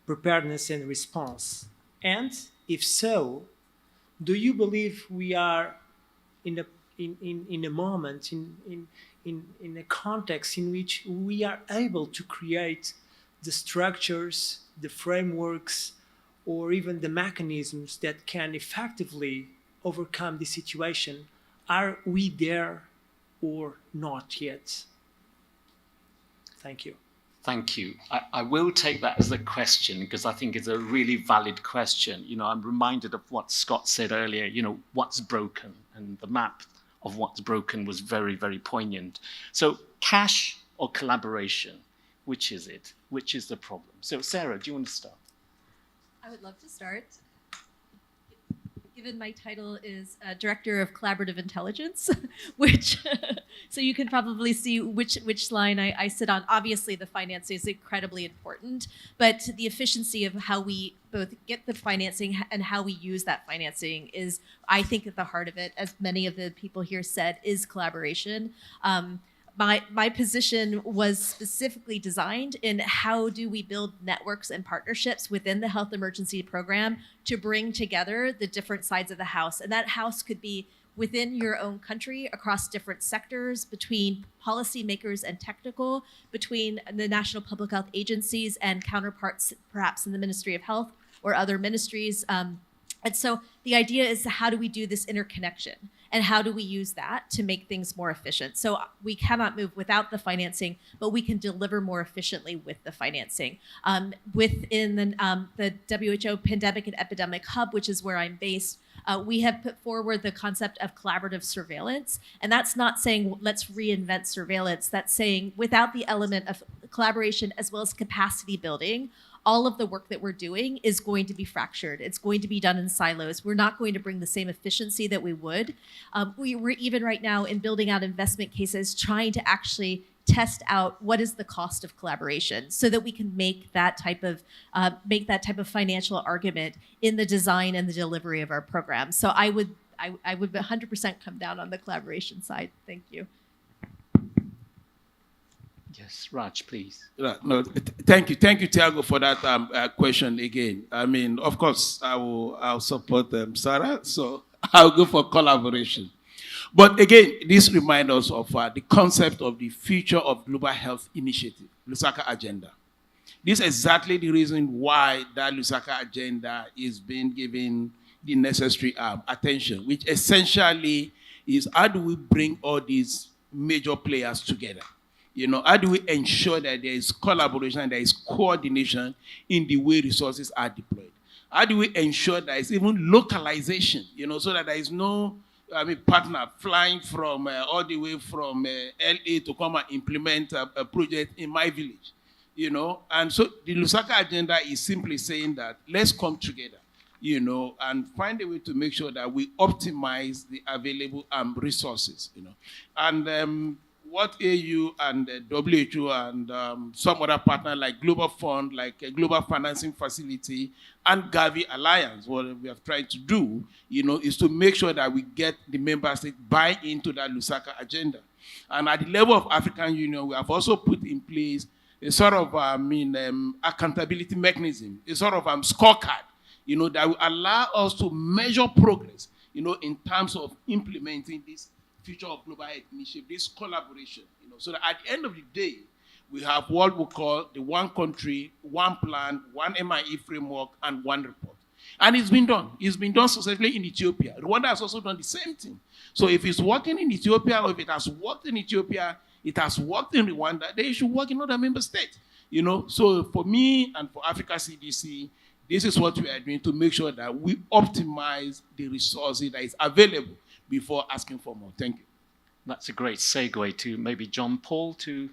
preparedness and response? And if so, do you believe we are in a moment, in a context in which we are able to create the structures, the frameworks, or even the mechanisms that can effectively overcome the situation? Are we there or not yet? Thank you. Thank you. I will take that as a question because I think it's a really valid question. You know, I'm reminded of what Scott said earlier, you know, what's broken, and the map of what's broken was very, very poignant. So cash or collaboration, which is it? Which is the problem? So Sarah, do you want to start? I would love to start. Given my title is Director of Collaborative Intelligence, which, so you can probably see which line I sit on. Obviously, the financing is incredibly important, but the efficiency of how we both get the financing and how we use that financing is, I think, at the heart of it, as many of the people here said, is collaboration. My position was specifically designed in how do we build networks and partnerships within the health emergency program to bring together the different sides of the house. And that house could be within your own country, across different sectors, between policymakers and technical, between the national public health agencies and counterparts, perhaps in the Ministry of Health or other ministries. And so the idea is, how do we do this interconnection? And how do we use that to make things more efficient? So we cannot move without the financing, but we can deliver more efficiently with the financing. Within the WHO Pandemic and Epidemic Hub, which is where I'm based, we have put forward the concept of collaborative surveillance. And that's not saying let's reinvent surveillance. That's saying without the element of collaboration as well as capacity building, all of the work that we're doing is going to be fractured. It's going to be done in silos. We're not going to bring the same efficiency that we would. We're even right now in building out investment cases, trying to actually test out what is the cost of collaboration so that we can make that type of financial argument in the design and the delivery of our program. So I would 100% come down on the collaboration side. Thank you. Yes, Raj, please. No, thank you, Tiago, for that question again. I mean, of course, I'll support Sarah, so I'll go for collaboration. But again, this reminds us of the concept of the Future of Global Health Initiative, Lusaka Agenda. This is exactly the reason why that Lusaka Agenda is being given the necessary attention, which essentially is, how do we bring all these major players together? You know, how do we ensure that there is collaboration and there is coordination in the way resources are deployed? How do we ensure there is even localization, you know, so that there is no partner flying from all the way from LA to come and implement a project in my village? you know. And so the Lusaka agenda is simply saying that let's come together, you know, and find a way to make sure that we optimize the available resources, you know. And what AU and WHO and some other partner like Global Fund, like a Global Financing Facility and Gavi Alliance, what we have tried to do, you know, is to make sure that we get the member states buy into that Lusaka agenda. And at the level of African Union, we have also put in place a sort of accountability mechanism, a sort of scorecard, you know, that will allow us to measure progress, you know, in terms of implementing this Future of Global Health Initiative, this collaboration, you know, so that at the end of the day, we have what we call the one country, one plan, one MIE framework, and one report. And it's been done. It's been done successfully in Ethiopia. Rwanda has also done the same thing. So if it's working in Ethiopia, or if it has worked in Ethiopia, it has worked in Rwanda, they should work in other member states. You know, so for me and for Africa CDC, this is what we are doing to make sure that we optimize the resources that is available before asking for more. Thank you. That's a great segue to maybe John Paul to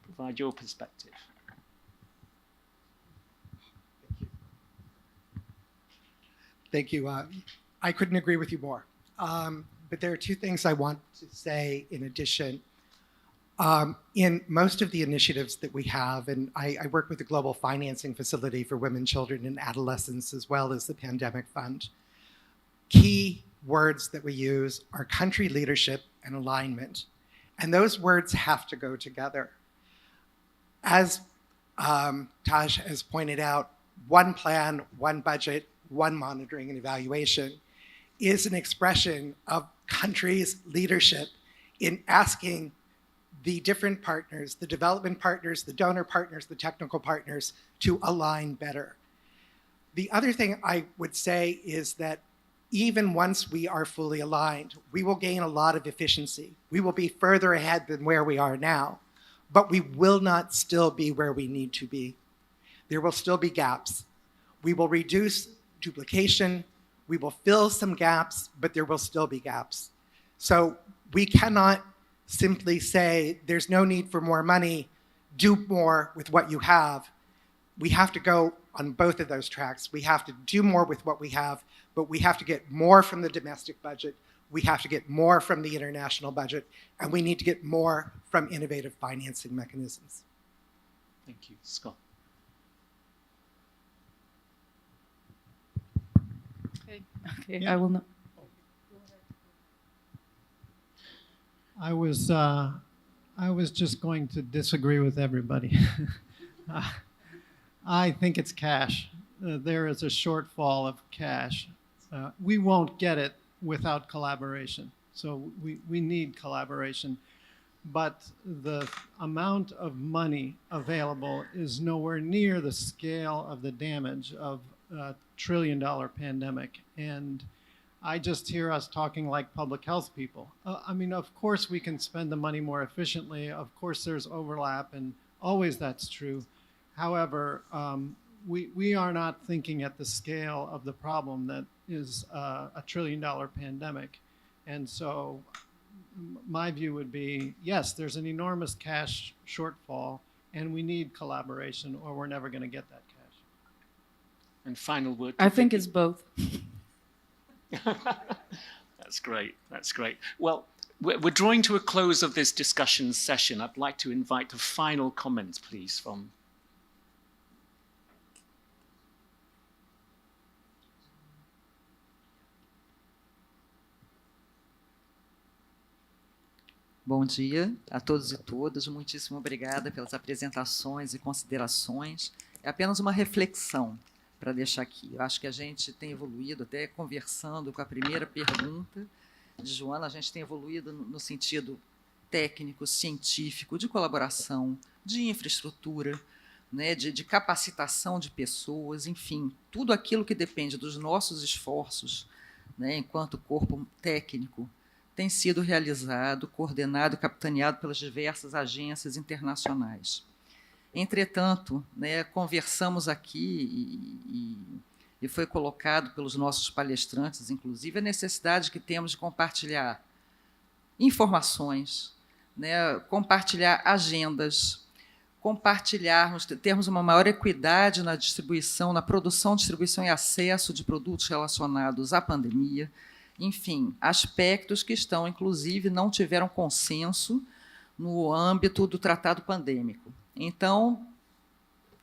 provide your perspective. Thank you. I couldn't agree with you more. But there are two things I want to say in addition. In most of the initiatives that we have, and I work with the Global Financing Facility for Women, Children, and Adolescents, as well as the Pandemic Fund, key words that we use are country leadership and alignment. And those words have to go together. As Taj has pointed out, one plan, one budget, one monitoring and evaluation is an expression of countries' leadership in asking the different partners, the development partners, the donor partners, the technical partners, to align better. The other thing I would say is that even once we are fully aligned, we will gain a lot of efficiency. We will be further ahead than where we are now, but we will not still be where we need to be. There will still be gaps. We will reduce duplication, we will fill some gaps, but there will still be gaps. So we cannot simply say there's no need for more money, do more with what you have. We have to go on both of those tracks. We have to do more with what we have, but we have to get more from the domestic budget. We have to get more from the international budget, and we need to get more from innovative financing mechanisms. Thank you. Scott. Okay, yeah. I will not. I was just going to disagree with everybody. I think it's cash. There is a shortfall of cash. We won't get it without collaboration. So we need collaboration. But the amount of money available is nowhere near the scale of the damage of a trillion-dollar pandemic. And I just hear us talking like public health people. I mean, of course we can spend the money more efficiently. Of course there's overlap, and always that's true. However, we are not thinking at the scale of the problem that is a trillion-dollar pandemic. And so my view would be, yes, there's an enormous cash shortfall, and we need collaboration, or we're never going to get that cash. And final word. I think it's both. That's great. That's great. Well, we're drawing to a close of this discussion session. I'd like to invite the final comments, please, from. Bom dia a todos e todas. Muitíssimo obrigada pelas apresentações e considerações. É apenas uma reflexão para deixar aqui. Eu acho que a gente tem evoluído, até conversando com a primeira pergunta de Joana, a gente tem evoluído no sentido técnico, científico, de colaboração, de infraestrutura, né, de capacitação de pessoas, enfim, tudo aquilo que depende dos nossos esforços, né, enquanto corpo técnico, tem sido realizado, coordenado e capitaneado pelas diversas agências internacionais. Entretanto, né, conversamos aqui e foi colocado pelos nossos palestrantes, inclusive, a necessidade que temos de compartilhar informações, né, compartilhar agendas, compartilharmos, termos uma maior equidade na distribuição, na produção, distribuição e acesso de produtos relacionados à pandemia. Enfim, aspectos que estão, inclusive, não tiveram consenso no âmbito do tratado pandêmico. Então,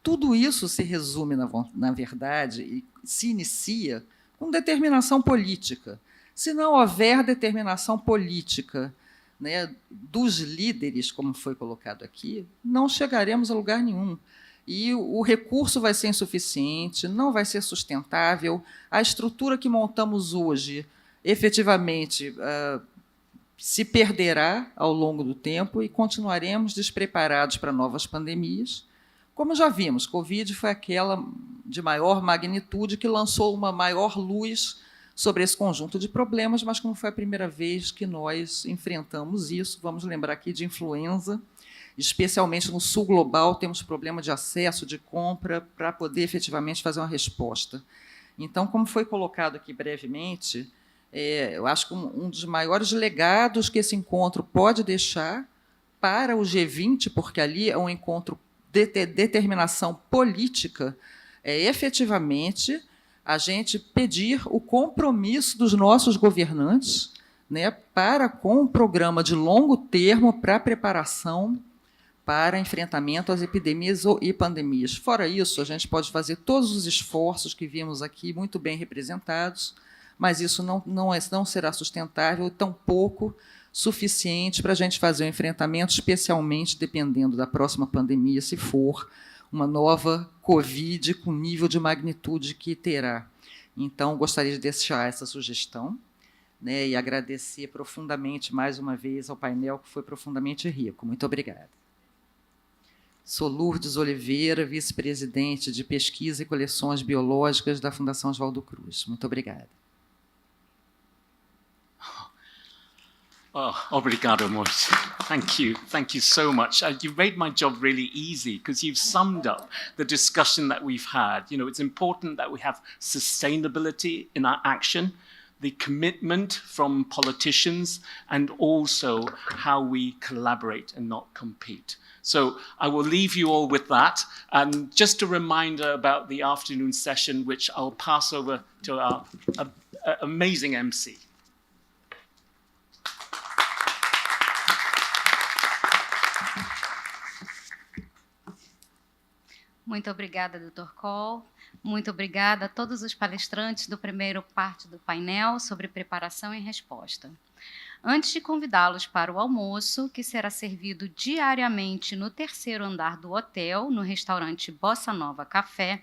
tudo isso se resume, na verdade, e se inicia com determinação política. Se não houver determinação política, né, dos líderes, como foi colocado aqui, não chegaremos a lugar nenhum. E o recurso vai ser insuficiente, não vai ser sustentável. A estrutura que montamos hoje, efetivamente, se perderá ao longo do tempo e continuaremos despreparados para novas pandemias. Como já vimos, Covid foi aquela de maior magnitude que lançou uma maior luz sobre esse conjunto de problemas, mas como foi a primeira vez que nós enfrentamos isso, vamos lembrar aqui de influenza, especialmente no sul global, temos problema de acesso, de compra, para poder efetivamente fazer uma resposta. Então, como foi colocado aqui brevemente, eu acho que um dos maiores legados que esse encontro pode deixar para o G20, porque ali é um encontro de determinação política, é efetivamente a gente pedir o compromisso dos nossos governantes, né, para com um programa de longo termo para preparação para enfrentamento às epidemias e pandemias. Fora isso, a gente pode fazer todos os esforços que vimos aqui muito bem representados, mas isso não será sustentável, tampouco suficiente para a gente fazer o enfrentamento, especialmente dependendo da próxima pandemia, se for uma nova Covid com nível de magnitude que terá. Então, gostaria de deixar essa sugestão, né, e agradecer profundamente, mais uma vez, ao painel, que foi profundamente rico. Muito obrigada. Sou Lourdes Oliveira, vice-presidente de Pesquisa e Coleções Biológicas da Fundação Oswaldo Cruz. Muito obrigada. Oh, obrigado, Moise. Thank you. Thank you so much. You've made my job really easy because you've summed up the discussion that we've had. You know, it's important that we have sustainability in our action, the commitment from politicians, and also how we collaborate and not compete. So I will leave you all with that. And just a reminder about the afternoon session, which I'll pass over to our amazing MC. Muito obrigada, Dr. Cole. Muito obrigada a todos os palestrantes do primeiro parte do painel sobre preparação e resposta. Antes de convidá-los para o almoço, que será servido diariamente no terceiro andar do hotel, no restaurante Bossa Nova Café,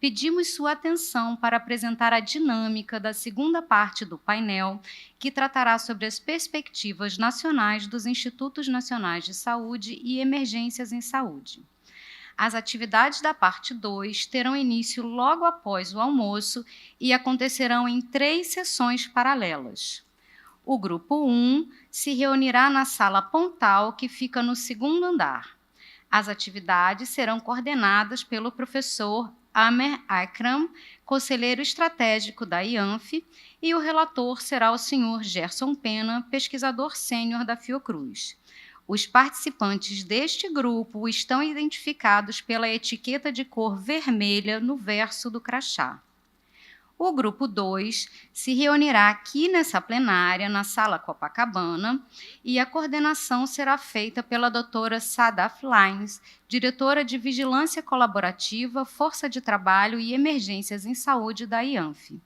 pedimos sua atenção para apresentar a dinâmica da segunda parte do painel, que tratará sobre as perspectivas nacionais dos Institutos Nacionais de Saúde e Emergências em Saúde. As atividades da parte 2 terão início logo após o almoço e acontecerão em 3 sessões paralelas. O grupo 1 se reunirá na sala Pontal, que fica no segundo andar. As atividades serão coordenadas pelo professor Amer Akram, conselheiro estratégico da IANPHI, e o relator será o senhor Gerson Pena, pesquisador sênior da Fiocruz. Os participantes deste grupo estão identificados pela etiqueta de cor vermelha no verso do crachá. O grupo 2 se reunirá aqui nessa plenária, na Sala Copacabana, e a coordenação será feita pela doutora Sadaf Lines, diretora de Vigilância Colaborativa, Força de Trabalho e Emergências em Saúde da IANPHI.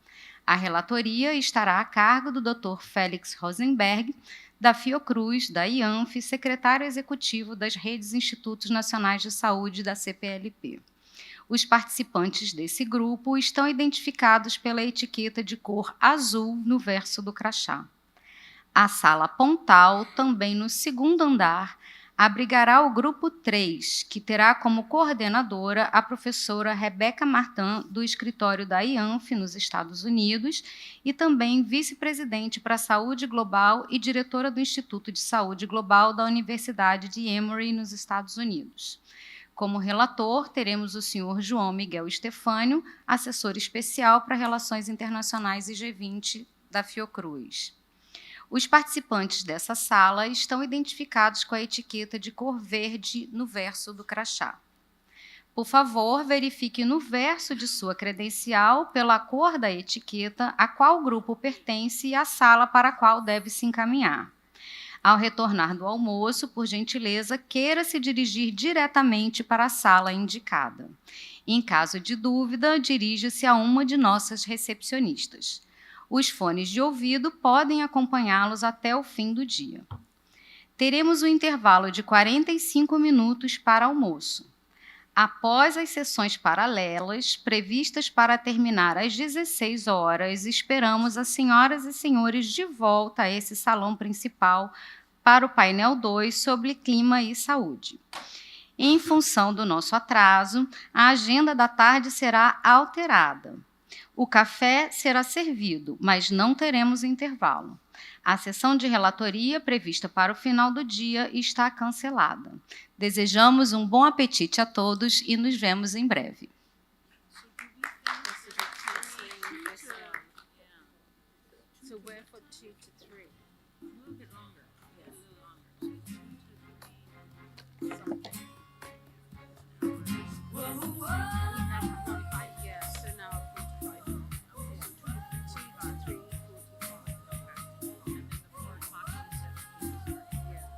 A relatoria estará a cargo do Dr. Félix Rosenberg, da Fiocruz, da IANPHI, secretário executivo das Redes Institutos Nacionais de Saúde da CPLP. Os participantes desse grupo estão identificados pela etiqueta de cor azul no verso do crachá. A sala Pontal, também no segundo andar, abrigará o grupo 3, que terá como coordenadora a professora Rebeca Martin, do escritório da IANPHI nos Estados Unidos, e também vice-presidente para a Saúde Global e diretora do Instituto de Saúde Global da Universidade de Emory, nos Estados Unidos. Como relator, teremos o senhor João Miguel Estefânio, assessor especial para Relações Internacionais e G20 da Fiocruz. Os participantes dessa sala estão identificados com a etiqueta de cor verde no verso do crachá. Por favor, verifique no verso de sua credencial, pela cor da etiqueta, a qual grupo pertence e a sala para a qual deve se encaminhar. Ao retornar do almoço, por gentileza, queira se dirigir diretamente para a sala indicada. Em caso de dúvida, dirija-se a uma de nossas recepcionistas. Os fones de ouvido podem acompanhá-los até o fim do dia. Teremos um intervalo de 45 minutos para almoço. Após as sessões paralelas, previstas para terminar às 16 horas, esperamos as senhoras e senhores de volta a esse salão principal para o painel 2 sobre clima e saúde. Em função do nosso atraso, a agenda da tarde será alterada. O café será servido, mas não teremos intervalo. A sessão de relatoria prevista para o final do dia está cancelada. Desejamos um bom apetite a todos e nos vemos em breve. So we're for 2 to 3. A little bit longer. Yes.